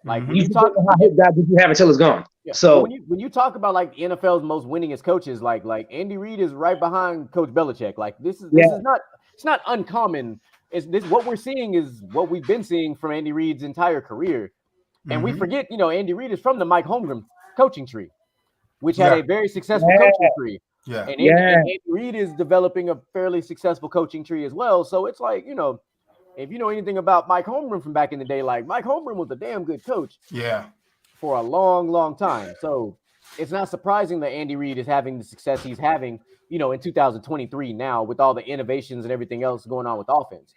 Like you talk about how good did you have until it's gone. Yeah. So when you talk about the NFL's most winningest coaches, like Andy Reid is right behind Coach Belichick. Like this is not uncommon. This what we're seeing is what we've been seeing from Andy Reid's entire career. And we forget, Andy Reid is from the Mike Holmgren coaching tree, which had a very successful coaching tree. Yeah. And Andy Reid is developing a fairly successful coaching tree as well. So it's like, if you know anything about Mike Holmgren from back in the day, like Mike Holmgren was a damn good coach. Yeah. For a long, long time. So it's not surprising that Andy Reid is having the success he's having, in 2023 now with all the innovations and everything else going on with offense.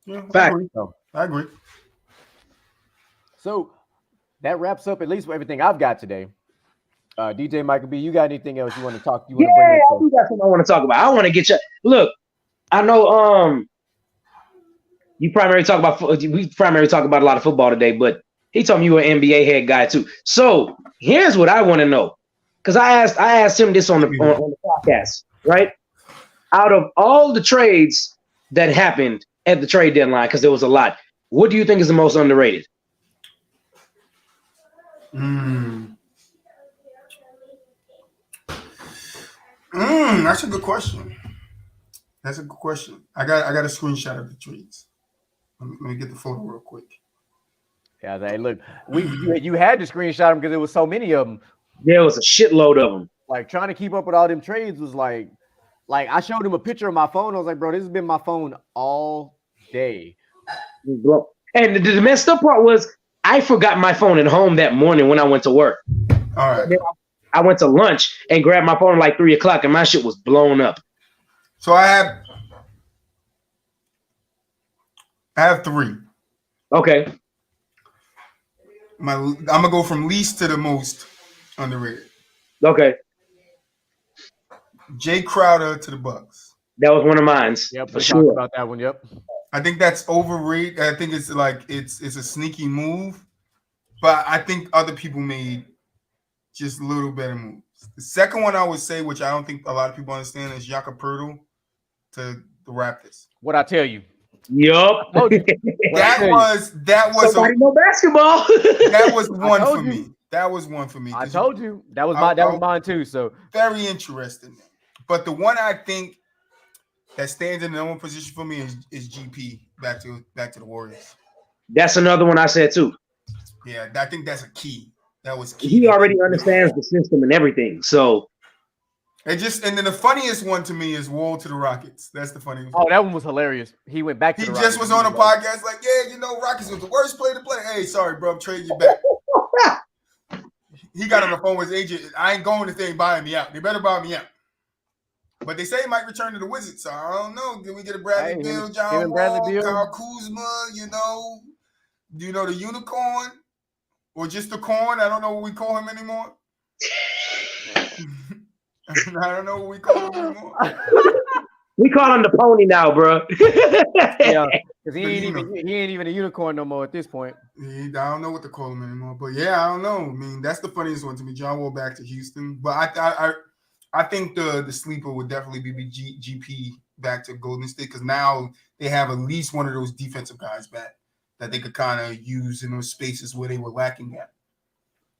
Yeah, Fact. I agree. So that wraps up at least everything I've got today. DJ Michael B, you got anything else you want to talk? I do got something I want to talk about. I want to get you. Look, I know we primarily talk about a lot of football today, but he told me you were an NBA head guy too. So here's what I want to know, because I asked him this on the podcast, right? out of all the trades that happened at the trade deadline, because there was a lot, what do you think is the most underrated? That's a good question. That's a good question. I got a screenshot of the trades. Let me get the photo real quick. Yeah, hey, look, you had to screenshot them because there was so many of them. There was a shitload of them. Like trying to keep up with all them trades was like I showed him a picture of my phone. I was like, bro, this has been my phone all day. And the messed up part was I forgot my phone at home that morning when I went to work. All right. I went to lunch and grabbed my phone at like 3:00 and my shit was blown up. So I have 3. Okay. I'm gonna go from least to the most underrated. Okay. Jay Crowder to the Bucks. That was one of mine. Yep, for we sure. talked about that one. Yep. I think that's overrated. I think it's like it's a sneaky move, but I think other people made just little better moves. The second one I would say, which I don't think a lot of people understand, is Jakob Poeltl to the Raptors. What I tell you? Yup. That was somebody know basketball. That was one for me. That was one for me. I told you that was mine too. So very interesting. But the one I think that stands in the number one position for me is GP back to the Warriors. That's another one I said too. Yeah, I think that's a key. That was key. He already understands the system and everything. So and then the funniest one to me is Wall to the Rockets. That's the funniest one. Oh, that one was hilarious. He went back to the Rockets. He just was on a podcast like, yeah, Rockets was the worst player to play. Hey, sorry, bro, I'm trading you back. He got on the phone with his agent. I ain't going if they ain't buying me out. They better buy me out. But they say he might return to the Wizards, so I don't know. Did we get a Bradley Beal, John Wall, Kyle Kuzma, do you know the unicorn? Or just the corn? I don't know what we call him anymore. I don't know what we call him anymore. We call him the pony now, bro. Yeah, because he ain't even a unicorn no more at this point. I don't know what to call him anymore. But yeah, I don't know. I mean, that's the funniest one to me. John Wall back to Houston. But I think the sleeper would definitely be GP back to Golden State because now they have at least one of those defensive guys back that they could kind of use in those spaces where they were lacking at.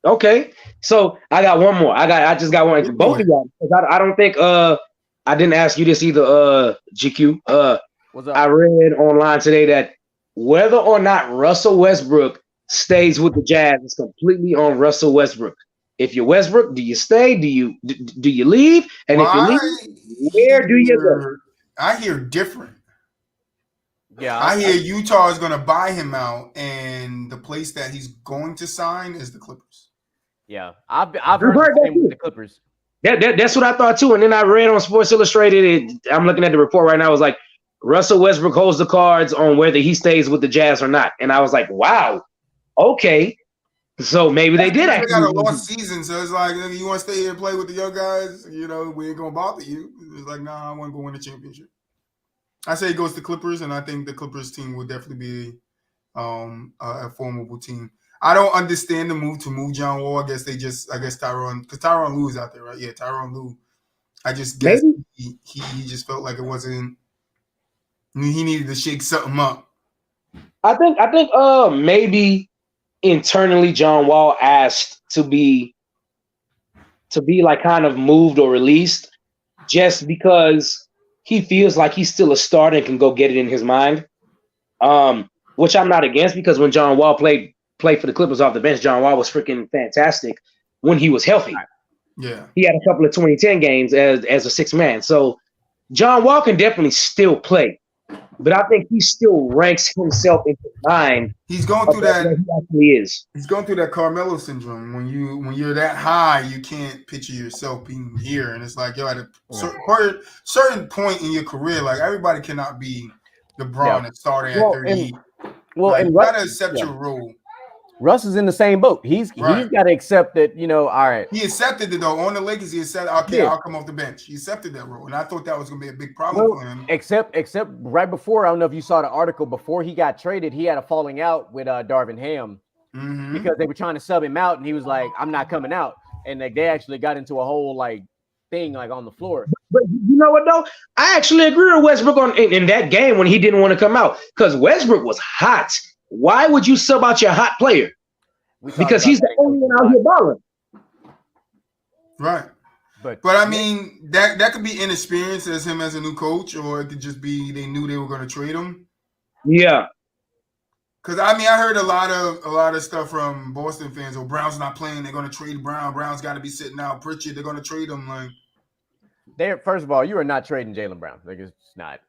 Okay, so I got one more. I just got one for both of y'all. I don't think I didn't ask you this either, GQ. What's up? I read online today that whether or not Russell Westbrook stays with the Jazz is completely on Russell Westbrook. If you're Westbrook, do you stay? Do you leave? And if you leave, where do you go? I hear different. Yeah, I hear Utah is going to buy him out, and the place that he's going to sign is the Clippers. Yeah, I've heard the same with the Clippers. That's what I thought too. And then I read on Sports Illustrated. I'm looking at the report right now. It was like Russell Westbrook holds the cards on whether he stays with the Jazz or not. And I was like, wow, okay. So maybe they did actually. They got a lost season, so it's like you want to stay here and play with the young guys. We ain't gonna bother you. It's like, nah, I want to go win a championship. I say he goes to Clippers, and I think the Clippers team will definitely be a formidable team. I don't understand the move to move John Wall. I guess Tyronn, because Tyronn Lue is out there, right? Yeah, Tyronn Lue. I just guess he just felt like it wasn't. He needed to shake something up. I think maybe internally John Wall asked to be like kind of moved or released just because he feels like he's still a starter and can go get it in his mind. Which I'm not against because when John Wall played for the Clippers off the bench, John Wall was freaking fantastic when he was healthy. Yeah. He had a couple of 2010 games as a sixth man. So John Wall can definitely still play. But I think he still ranks himself in his mind. He's going through that. He actually is. He's going through that Carmelo syndrome. When you're that high, you can't picture yourself being here. And it's like, at a certain point in your career, like everybody cannot be LeBron and starting at 38. And you gotta accept your role. Russ is in the same boat. He's got to accept that, all right. He accepted it though. On the Lakers, he said, "Okay, I'll come off the bench." He accepted that role, and I thought that was going to be a big problem for him. Except right before, I don't know if you saw the article, before he got traded, he had a falling out with Darvin Ham because they were trying to sub him out, and he was like, "I'm not coming out," and they actually got into a whole thing on the floor. But you know what though? I actually agree with Westbrook in that game when he didn't want to come out because Westbrook was hot. Why would you sub out your hot player? Because he's the only one out here balling. Right. But I mean, that could be inexperience as him as a new coach, or it could just be they knew they were going to trade him. Yeah. Because I mean, I heard a lot of stuff from Boston fans. Oh, Brown's not playing. They're going to trade Brown. Brown's got to be sitting out. Pritchard, they're going to trade him. Like, first of all, you are not trading Jaylen Brown. Like, it's not.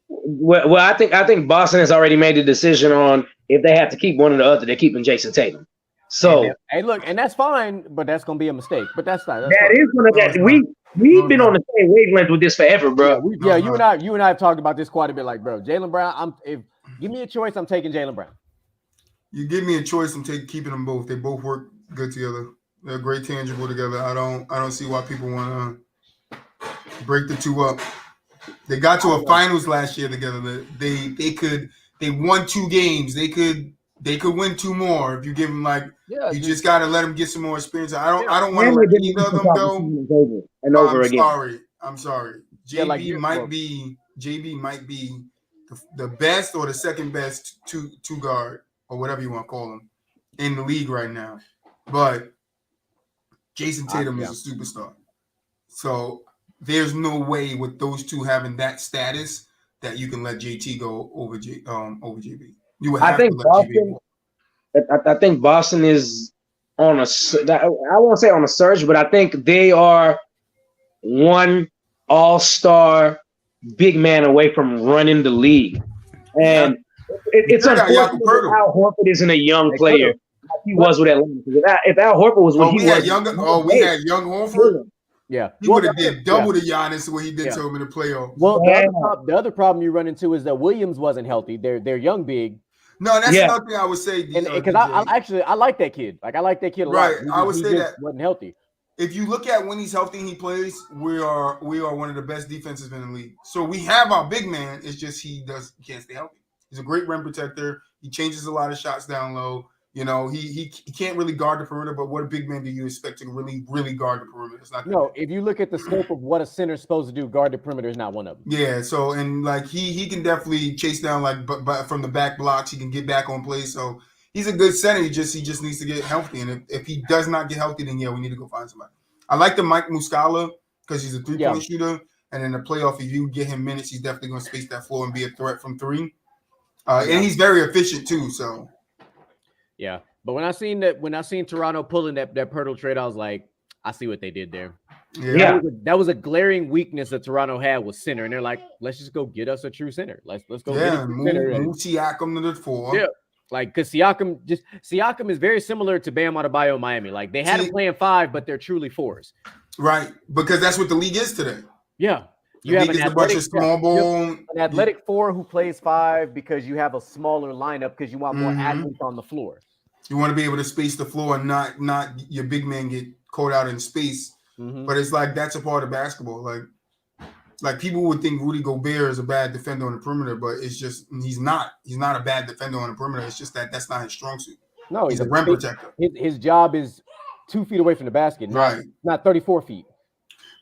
Well, I think Boston has already made a decision on if they have to keep one or the other. They're keeping Jason Tatum. So hey, look, and that's fine, but that's gonna be a mistake. But that's not. We've been on the same wavelength with this forever, bro. You and I have talked about this quite a bit. Like, bro, Jaylen Brown. If give me a choice, I'm taking Jaylen Brown. You give me a choice, I'm keeping them both. They both work good together. They're great tangible together. I don't see why people want to break the two up. They got to a finals last year together. They won 2 games. They could win 2 more if you give them you just got to let them get some more experience. I don't want to let either of them go. I'm sorry. JB might be the best or the second best two guard or whatever you want to call him in the league right now. But Jason Tatum is a superstar. So there's no way with those two having that status that you can let JT go over JB. You would have to let JB go. I think Boston is on I won't say on a surge, but I think they are one all-star big man away from running the league. And it's unfortunate Al Horford isn't a young player like he was with Atlanta. If Al Horford was what he was. We had young Horford. Yeah, he would have did double the Giannis what he did to him in the playoffs. Well, the other problem you run into is that Williams wasn't healthy. They're young big. No, that's another thing I would say. Because I like that kid. Like I like that kid a lot. Right, I would say that wasn't healthy. If you look at when he's healthy and he plays, we are one of the best defenses in the league. So we have our big man. It's just he can't stay healthy. He's a great rim protector. He changes a lot of shots down low. You know, he can't really guard the perimeter, but what a big man do you expect to really guard the perimeter? It's not. No, if you look at the scope of what a center's supposed to do, guard the perimeter is not one of them. Yeah, so and he can definitely chase down but from the back blocks. He can get back on play. So he's a good center. He just needs to get healthy. And if he does not get healthy, then we need to go find somebody. I like the Mike Muscala because he's a 3-point shooter. And in the playoff, if you get him minutes, he's definitely going to space that floor and be a threat from 3. And he's very efficient too. So. Yeah, but when I seen Toronto pulling that Pirtle trade, I was like, I see what they did there. Yeah, that was a glaring weakness that Toronto had was center, and they're like, let's just go get us a true center. Let's go get a true center. Move Siakam to the 4. Yeah, like because Siakam is very similar to Bam Adebayo in Miami. Like they had him playing 5, but they're truly 4s. Right, because that's what the league is today. Yeah. You have a bunch of small ball, an athletic 4 who plays 5 because you have a smaller lineup because you want more athletes on the floor. You want to be able to space the floor and not your big man get caught out in space. But it's like that's a part of basketball. Like people would think Rudy Gobert is a bad defender on the perimeter, but it's just he's not. He's not a bad defender on the perimeter. It's just that's not his strong suit. No, he's a rim protector. His job is 2 feet away from the basket, not 34 feet.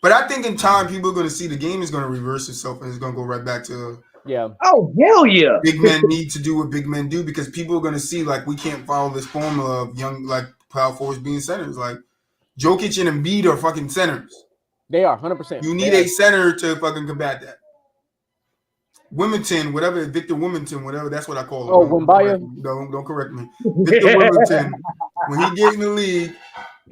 But I think in time, people are going to see the game is going to reverse itself and it's going to go right back to Oh, hell yeah. Big men need to do what big men do because people are going to see we can't follow this formula of young power forwards being centers. Like Jokic and Embiid are fucking centers. They are 100%. You need a center to fucking combat that. Wilmington, Victor Wilmington, whatever. That's what I call him. Oh, Wembanya? Don't correct me. Victor Wilmington, when he gets in the league,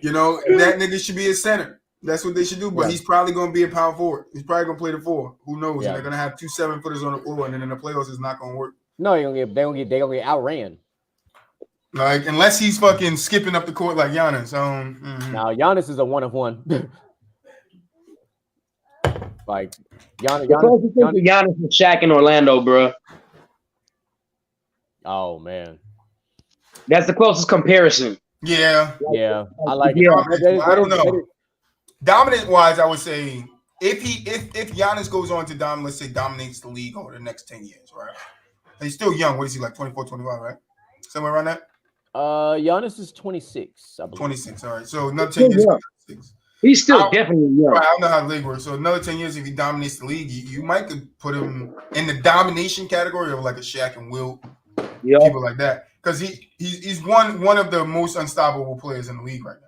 that nigga should be a center. That's what they should do, but he's probably going to be a power forward. He's probably going to play the 4. Who knows? And they're going to have 2 7-footers on the floor, and then in the playoffs, it's not going to work. No, they're going to get outran. Like unless he's fucking skipping up the court like Giannis. Now Giannis is a 1-of-1. Like Giannis is Shaq in Orlando, bro. Oh man, that's the closest comparison. Yeah, I like it. I don't know. Dominant wise, I would say if Giannis goes on to dominates the league over the next 10 years, right? And he's still young. What is he, like 24, 25, right? Somewhere around that? Giannis is 26, I believe. 26, all right. So another 10 years. 26. He's still definitely young. Right, I don't know how the league works. So another 10 years, if he dominates the league, you might could put him in the domination category of like a Shaq and Wilt, people like that, because he's one of the most unstoppable players in the league right now.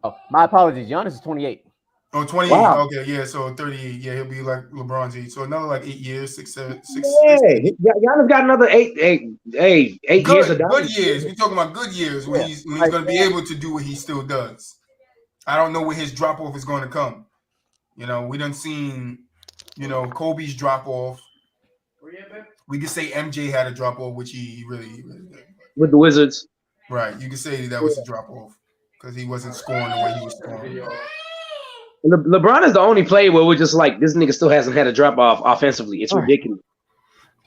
Oh, my apologies. Giannis is 28. Oh, 28. Wow. Okay, yeah. So 38. Yeah, he'll be like LeBron's age. So another like 8 years, six. Giannis got another eight years of good years. We're talking about good years when he's going to be able to do what he still does. I don't know where his drop off is going to come. You know, we done seen, Kobe's drop off. We could say MJ had a drop off, which he really did. With the Wizards. Right. You could say that was a drop off because he wasn't scoring the way he was scoring. LeBron is the only player where we're just like, this nigga still hasn't had a drop off offensively. It's ridiculous.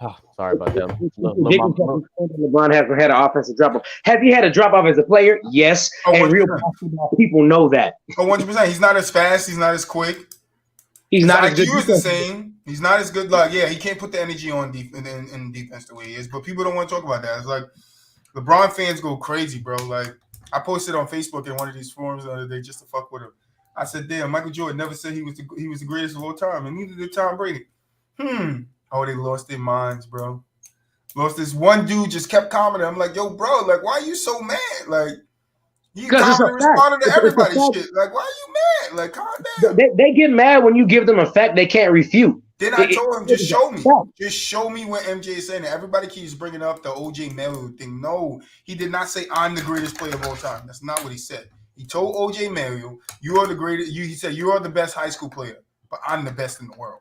Oh, sorry about that. LeBron hasn't had an offensive drop off. Has he had a drop off as a player? Yes. And real basketball people know that. 100%. He's not as fast. He's not as quick. He's not as good. He was the same. He's not as good. Like, he can't put the energy on in defense the way he is. But people don't want to talk about that. It's like LeBron fans go crazy, bro. Like, I posted on Facebook in one of these forums the other day just to fuck with him. I said, damn, Michael Jordan never said he was the greatest of all time, and neither did Tom Brady. Oh, they lost their minds, bro. Lost this one dude just kept commenting. I'm like, yo, bro, like, why are you so mad? Like, you responded to everybody's shit. Like, why are you mad? Like, calm down. They get mad when you give them a fact they can't refute. Then I told him, just show me. Just show me what MJ is saying. Everybody keeps bringing up the OJ Mario thing. No, he did not say I'm the greatest player of all time. That's not what he said. He told OJ Mario, you are the greatest. He said, you are the best high school player, but I'm the best in the world.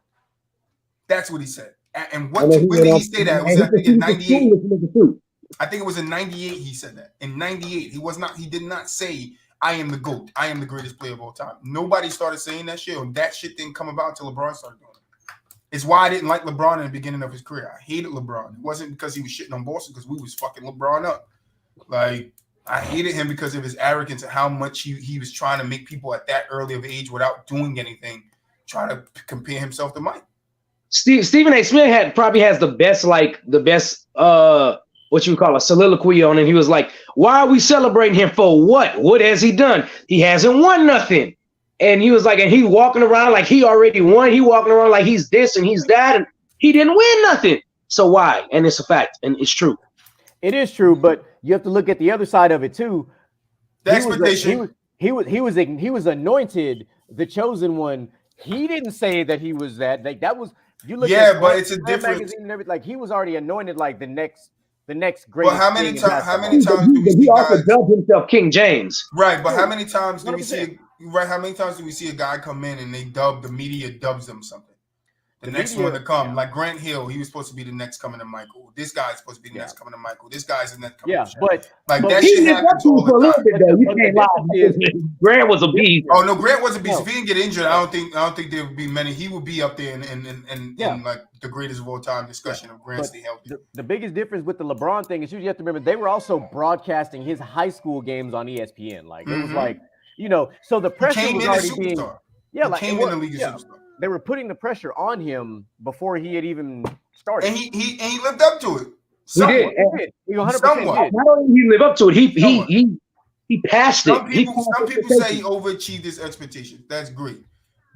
That's what he said. And when did he say that? Was I think in 98. I think it was in 98 he said that. In 98, he did not say, I am the GOAT. I am the greatest player of all time. Nobody started saying that shit, and that shit didn't come about until LeBron started doing it. It's why I didn't like LeBron in the beginning of his career. I hated LeBron. It wasn't because he was shitting on Boston, because we was fucking LeBron up. Like, I hated him because of his arrogance and how much he was trying to make people at that early of age without doing anything, try to compare himself to Mike. Stephen A. Smith probably has the best what you call a soliloquy on, and he was like, why are we celebrating him for what? What has he done? He hasn't won nothing. And he was like, and he walking around like he already won. He walking around like he's this and he's that, and he didn't win nothing. So why? And it's a fact, and it's true. It is true, but you have to look at the other side of it too. The expectation. He was anointed the chosen one. He didn't say that he was that. Like, that was, you look at, but it's a difference. Like, he was already anointed like the next great. Well, how many times do we see he also dubbed himself King James? Right, but how many times do we see? Right, how many times do we see a guy come in and the media dubs them something? The next one to come, like Grant Hill, he was supposed to be the next coming to Michael. This guy's supposed to be the next coming to Michael. This guy's the next coming to but that shit happens all the time. You can't lie. Grant was a beast. Oh no, Grant was a beast. If he didn't get injured, I don't think there would be many. He would be up there in like the greatest of all time discussion of Grant stay healthy. The biggest difference with the LeBron thing is you have to remember they were also broadcasting his high school games on ESPN. Like it was like, so the pressure was already being came in the league as superstar. They were putting the pressure on him before he had even started, and he lived up to it. He did. He 100% did. Not only did he live up to it, he passed it. Some people say he overachieved his expectations. That's great,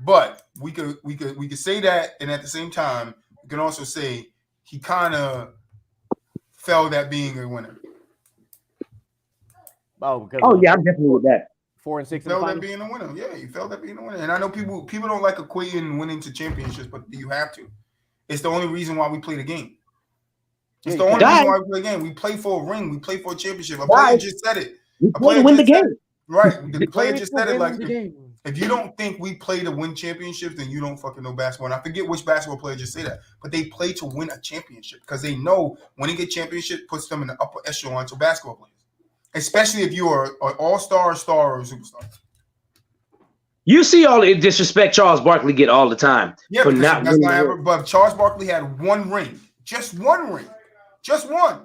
but we could say that, and at the same time, we can also say he kind of failed at being a winner. Oh yeah, I'm definitely with that. 4 and 6. He failed at being a winner. Yeah, he failed at being a winner. And I know people don't like equating winning to championships, but you have to. It's the only reason why we play the game. It's the only reason why we play the game. We play for a ring. We play for a championship. A player just said it. We play to win the game. Right. The player just said it. Like, if you don't think we play to win championships, then you don't fucking know basketball. And I forget which basketball player just said that, but they play to win a championship because they know winning a championship puts them in the upper echelon to basketball players. Especially if you are an all-star, star, or superstar. You see all the disrespect Charles Barkley get all the time. Yeah, but Charles Barkley had one ring. Just one ring. Just one.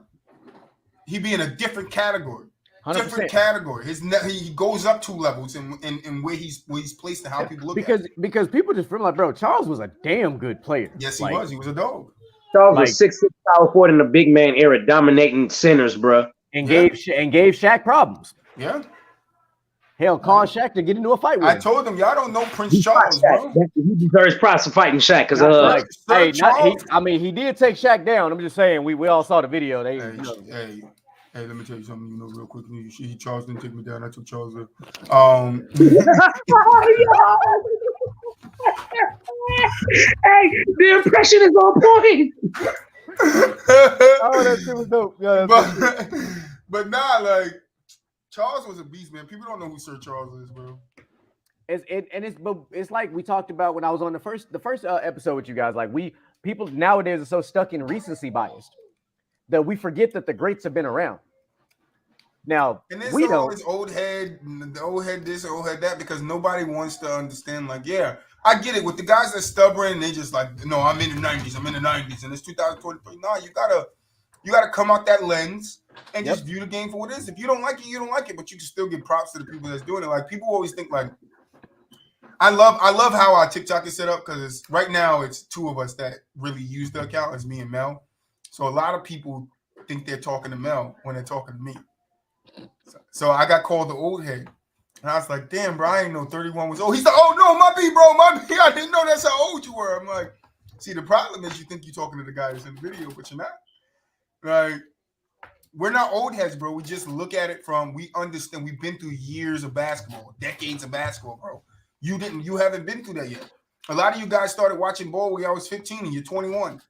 He'd be in a different category. 100%. Different category. He goes up 2 levels in where he's placed and how people look at him. Because people just feel like, bro, Charles was a damn good player. Yes, he was. He was a dog. Charles was 6'6" power forward in the big man era, dominating centers, bro. And gave Shaq problems. Yeah. Hell, call Shaq to get into a fight with I him. told him y'all don't know Prince He Charles, bro. He deserves props for fighting Shaq because Like, Sir hey, Charles. I mean, he did take Shaq down. I'm just saying, we all saw the video. They, Hey, let me tell you something, real quick. Charles didn't take me down. I took Charles there. Hey, the impression is on point. Oh, that shit was dope. Yeah, but nah, like Charles was a beast, man. People don't know who Sir Charles is, bro. It's like we talked about when I was on the first episode with you guys. Like people nowadays are so stuck in recency bias that we forget that the greats have been around. Now and this we don't. This old head, the old head this, old head that, because nobody wants to understand. Like, yeah, I get it with the guys that stubborn and they just like, no, I'm in the 90s, and it's 2023. No, you gotta come out that lens and just view the game for what it is. If you don't like it, you don't like it, but you can still give props to the people that's doing it. Like, people always think like, I love how our TikTok is set up, because right now it's two of us that really use the account. It's me and Mel. So a lot of people think they're talking to Mel when they're talking to me. So I got called the old head. And I was like, damn, bro, I didn't know 31 was old. He's like, oh, no, my B, bro, my B. I didn't know that's how old you were. I'm like, see, the problem is you think you're talking to the guy that's in the video, but you're not. Like, we're not old heads, bro. We just look at it from, we understand. We've been through years of basketball, decades of basketball, bro. You haven't been through that yet. A lot of you guys started watching ball when I was 15 and you're 21.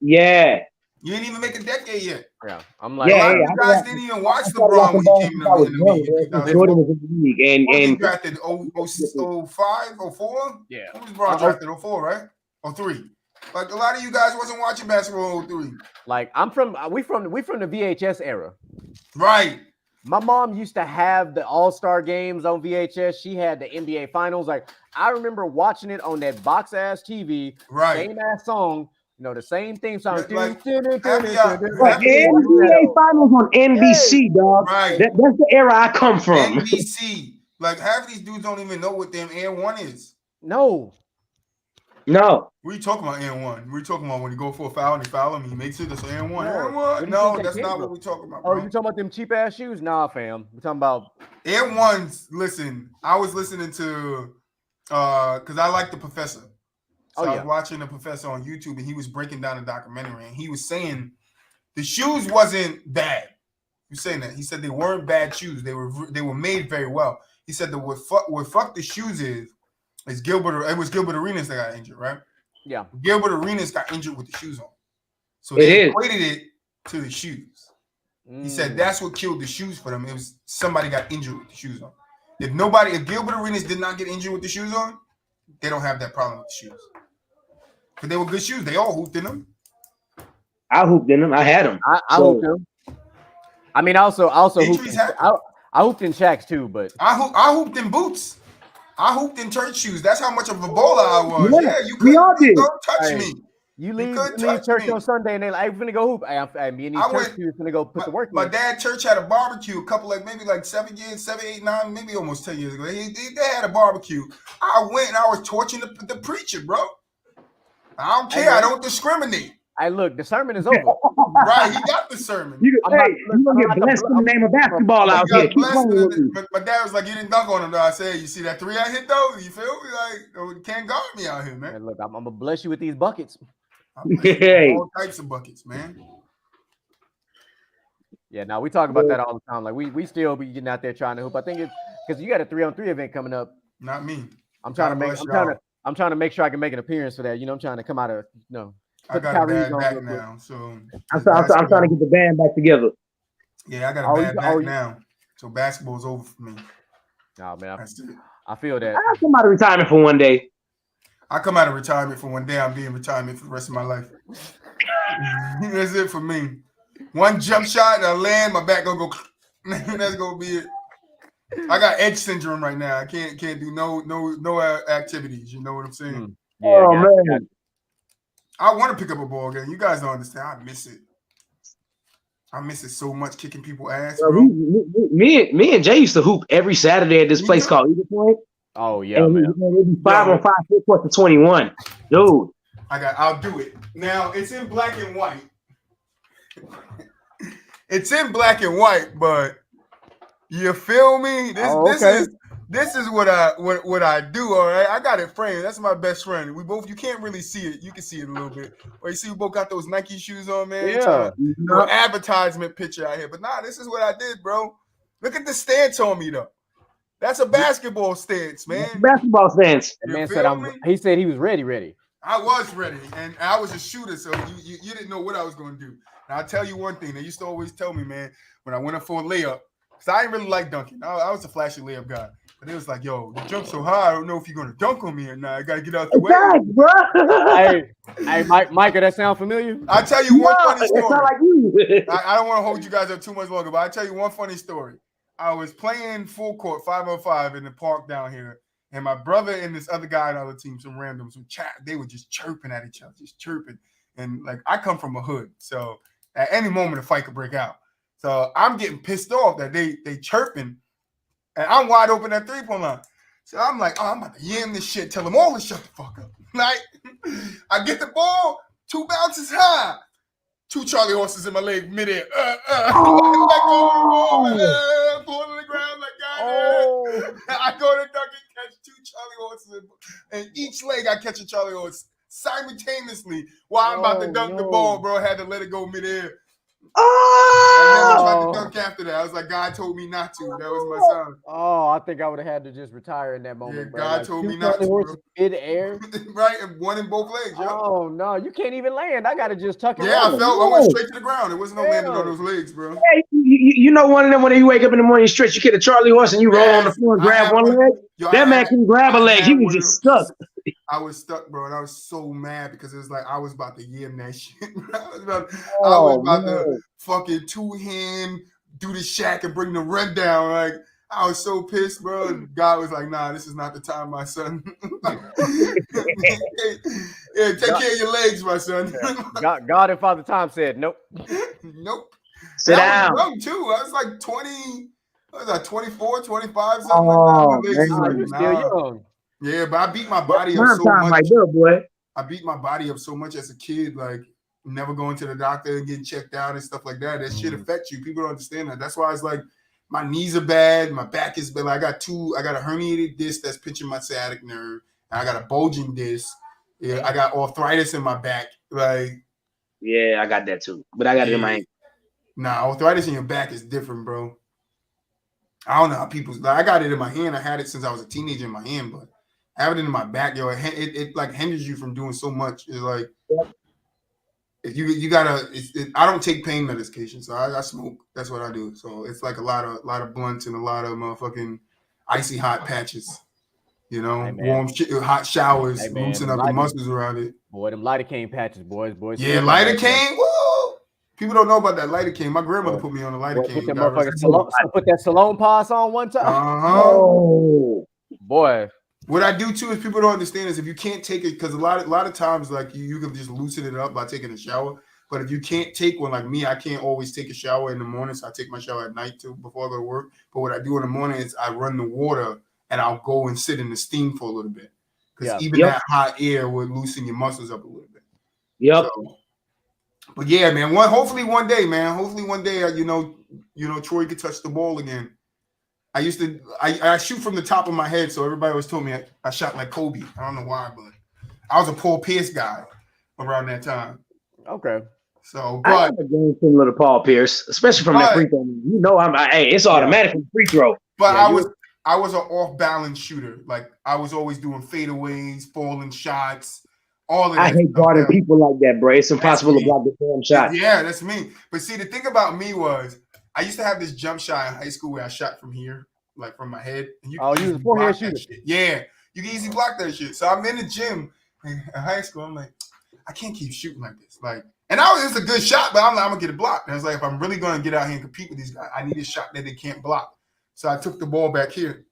Yeah. You didn't even make a decade yet. Yeah, I'm like, a lot of you guys didn't even watch LeBron when he came in the league. Jordan was in the league, and he drafted 05, 04? Yeah. When was LeBron drafted? 04, right? 03. Like, a lot of you guys wasn't watching basketball in 03. Like, we from the VHS era. Right. My mom used to have the All-Star games on VHS. She had the NBA Finals. Like, I remember watching it on that box-ass TV. Right. Same-ass song. You know, the same theme song. NBA Finals on NBC, dog. Right. That's the era I come from. NBC. Like, half of these dudes don't even know what them Air 1 is. No. We talking about N1. We're talking about when you go for a foul and you foul him, he makes it. That's N1. No. N1. No, that's not what we're talking about, bro. Oh, you talking about them cheap ass shoes? Nah, fam. We're talking about N1s. Listen, I was listening to because I like the professor. So I was watching the professor on YouTube, and he was breaking down a documentary, and he was saying the shoes wasn't bad. He was saying that. He said they weren't bad shoes. They were made very well. He said that what fuck the shoes is Gilbert. It was Gilbert Arenas that got injured, right? Yeah. Gilbert Arenas got injured with the shoes on. So they equated it to the shoes. He said that's what killed the shoes for them. It was somebody got injured with the shoes on. If Gilbert Arenas did not get injured with the shoes on, they don't have that problem with the shoes. Because they were good shoes. They all hooped in them. I hooped in them. I had them. I hooped them. I mean, I also hooped I hooped in Shaqs too, but I hooped in boots. I hooped in church shoes. That's how much of a baller I was. Yeah, you couldn't touch me. You leave church on Sunday and they're like, I'm finna go hoop. Me and these church shoes finna go put the work in. My dad's church had a barbecue a couple, maybe 7 years, 7, 8, 9, maybe almost 10 years ago. They had a barbecue. I went and I was torching the preacher, bro. I don't care. I don't discriminate. Hey, look, the sermon is over. Right, he got the sermon. You're gonna get blessed in the name of basketball out here. But my dad was like, you didn't dunk on him, though. I said, you see that 3 I hit, though? You feel me? Like, you can't guard me out here, man. Hey, look, I'm gonna bless you with these buckets. All types of buckets, man. Yeah, now we talk about that all the time. Like, we still be getting out there trying to hoop. I think it's because you got a 3-on-3 event coming up. Not me. I'm trying to make sure I can make an appearance for that. You know, I'm trying to come out of I got a bad back now, so I'm trying to get the band back together. Yeah, I got a bad back now, so basketball's over for me. Oh man, I feel that. I'll come out of retirement for one day. I come out of retirement for one day. I'll be in retirement for the rest of my life. That's it for me. One jump shot and I land, my back gonna go. That's gonna be it. I got edge syndrome right now. I can't do no activities. You know what I'm saying? Yeah, oh man. I want to pick up a ball game. You guys don't understand. I miss it. I miss it so much, kicking people ass. Bro. Me and Jay used to hoop every Saturday at this place called Eagle Point. Oh yeah, man. It'd be 5-on-5, 4 to 21, dude. I'll do it. Now it's in black and white. It's in black and white, but you feel me? This is what I do. All right, I got it framed. That's my best friend. We both. You can't really see it. You can see it a little bit. Or you see, we both got those Nike shoes on, man. Yeah. Trying to do an advertisement picture out here. But nah, this is what I did, bro. Look at the stance on me, though. That's a basketball stance, man. Basketball stance. That man said he said he was ready. I was ready, and I was a shooter, so you didn't know what I was going to do. Now, I'll tell you one thing. They used to always tell me, man, when I went up for a layup, because I didn't really like dunking. I was a flashy layup guy. But it was like, yo, you jump so high, I don't know if you're going to dunk on me or not. I got to get out the way. Hey, Micah, that sound familiar? I'll tell you one funny story. It's not like you. I don't want to hold you guys up too much longer, but I'll tell you one funny story. I was playing full court 5-on-5 in the park down here, and my brother and this other guy on the other team, some randoms, they were just chirping at each other, just chirping. And like, I come from a hood, so at any moment a fight could break out. So I'm getting pissed off that they chirping, and I'm wide open at 3-point line. So I'm like, oh, I'm about to yam this shit, tell them all to shut the fuck up. Like, I get the ball, 2 bounces high. 2 Charlie horses in my leg midair. Fall to the ground like God. I go to dunk and catch 2 Charlie horses, and each leg I catch a Charlie horse simultaneously while I'm about to dunk the ball, bro. I had to let it go midair. I never tried to dunk after that. I was like, God told me not to. That was my son. Oh, I think I would have had to just retire in that moment. Yeah, bro. God told me not to. Mid-air. Right, and one in both legs. Yep. Oh no, you can't even land. I gotta just tuck it. Yeah, I went straight to the ground. There wasn't no landing on those legs, bro. Hey, you know one of them when you wake up in the morning, you stretch, you get a Charlie horse, and you roll on the floor and grab one leg. That man couldn't grab a leg. He was just stuck. I was stuck, bro, and I was so mad because it was like I was about to yam that shit. I was about to fucking 2-hand do the shack and bring the run down. Like, I was so pissed, bro. And God was like, nah, this is not the time, my son. Yeah, take care of your legs, my son. God and Father Time said, nope. Nope. Sit down. I was young, too. I was like 20, what was that, 24, 25, something like that. You're still young. Yeah, but I beat my body up so much. Right there, boy. I beat my body up so much as a kid, like never going to the doctor and getting checked out and stuff like that. That shit affects you. People don't understand that. That's why it's like my knees are bad, my back is bad. Like, I got a herniated disc that's pinching my sciatic nerve, and I got a bulging disc. Yeah, I got arthritis in my back. Like, yeah, I got that too, but I got it in my ankle. Nah, arthritis in your back is different, bro. I don't know how people's. Like, I got it in my hand. I had it since I was a teenager in my hand, but having it in my back, yo, it like hinders you from doing so much. It's like, if you gotta. I don't take pain medication, so I smoke. That's what I do. So it's like a lot of blunts and a lot of motherfucking icy hot patches. You know, warm hot showers, loosen up the muscles around it. Boy, them lidocaine patches, boys. Yeah, lidocaine. Woo! People don't know about that lidocaine. My grandmother put me on the lidocaine. Put that Salon Pass on one time. Oh, boy. What I do too is people don't understand is if you can't take it, because a lot of times like you can just loosen it up by taking a shower. But if you can't take one, like me, I can't always take a shower in the morning, so I take my shower at night too before I go to work. But what I do in the morning is I run the water and I'll go and sit in the steam for a little bit, because even that hot air would loosen your muscles up a little bit. Yep. So, but yeah, man. Hopefully one day, man. Hopefully one day, you know, Troy could touch the ball again. I used to, I shoot from the top of my head, so everybody always told me I shot like Kobe. I don't know why, but I was a Paul Pierce guy around that time. Okay. So, I but have a game similar to Paul Pierce, especially from that free throw. You know, it's automatic from free throw. But I was an off-balance shooter. Like, I was always doing fadeaways, falling shots, all of that. I hate guarding people like that, bro. It's impossible to block the damn shot. Yeah, that's me. But see, the thing about me was I used to have this jump shot in high school where I shot from here, like from my head. And you was a forehead shooter. Yeah, you can easily block that shit. So I'm in the gym in high school. I'm like, I can't keep shooting like this. Like, and it's a good shot, but I'm like, I'm gonna get it blocked. And I was like, if I'm really gonna get out here and compete with these guys, I need a shot that they can't block. So I took the ball back here.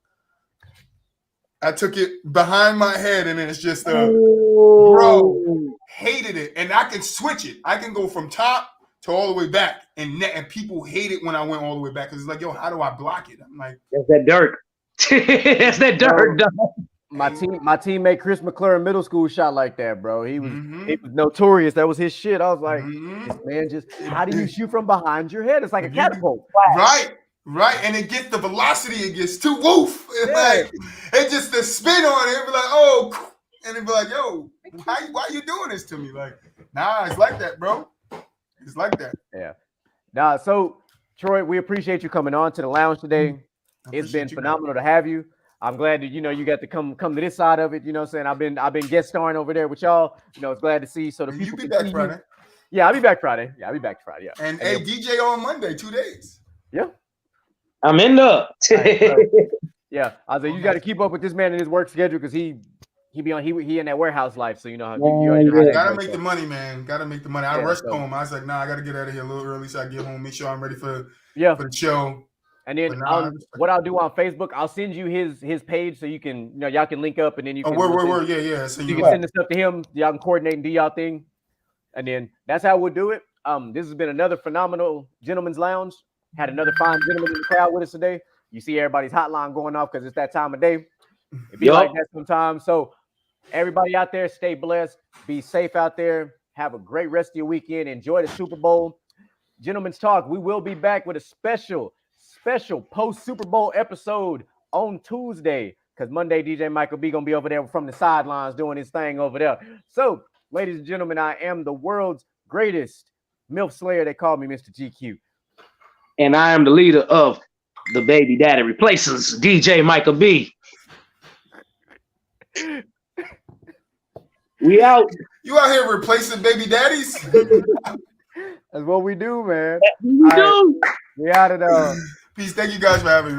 I took it behind my head, and it's just bro, hated it. And I can switch it. I can go from top to all the way back, and people hate it when I went all the way back, because it's like, yo, how do I block it? I'm like, that's that dirt. That's that dirt. My teammate Chris McClure in middle school shot like that, bro. He was notorious. That was his shit. I was like, this man just, how do you shoot from behind your head? It's like a catapult. Right. Right, and it gets the velocity it gets too. Woof. It's Yeah. like it just the spin on it. It be like, oh, and it be like, yo, why you doing this to me? Like, nah, it's like that, bro. It's like that. Yeah. Nah, so Troy, we appreciate you coming on to the lounge today. It's been Appreciate you, phenomenal to have you. I'm glad that you got to come to this side of it. You know what I'm saying? I've been guest starring over there with y'all. It's glad to see. So the man. And people you be can back see Friday. you. Yeah, I'll be back Friday. Yeah. And hey, DJ on Monday, 2 days. Yeah. I'm in the. Yeah. I was like, you got to keep up with this man in his work schedule because he in that warehouse life. So you know how Gotta make the money, man. Gotta make the money. I rushed home. I was like, nah, I gotta get out of here a little early so I get home, make sure I'm ready for the show. And then what I'll do on Facebook, I'll send you his page so you can y'all can link up and then you can word. Yeah. So you can send the stuff to him. Y'all can coordinate and do y'all thing. And then that's how we'll do it. This has been another phenomenal Gentleman's Lounge. Had another fine gentleman in the crowd with us today. You see everybody's hotline going off because it's that time of day. It be like that sometimes. So everybody out there, stay blessed. Be safe out there. Have a great rest of your weekend. Enjoy the Super Bowl. Gentlemen's Talk. We will be back with a special post Super Bowl episode on Tuesday because Monday DJ Michael B gonna be over there from the sidelines doing his thing over there. So, ladies and gentlemen, I am the world's greatest MILF Slayer. They call me Mr. GQ. And I am the leader of the Baby Daddy Replaces, DJ Michael B. We out. You out here replacing baby daddies? That's what we do, man. We do. We out of there. Peace. Thank you guys for having me.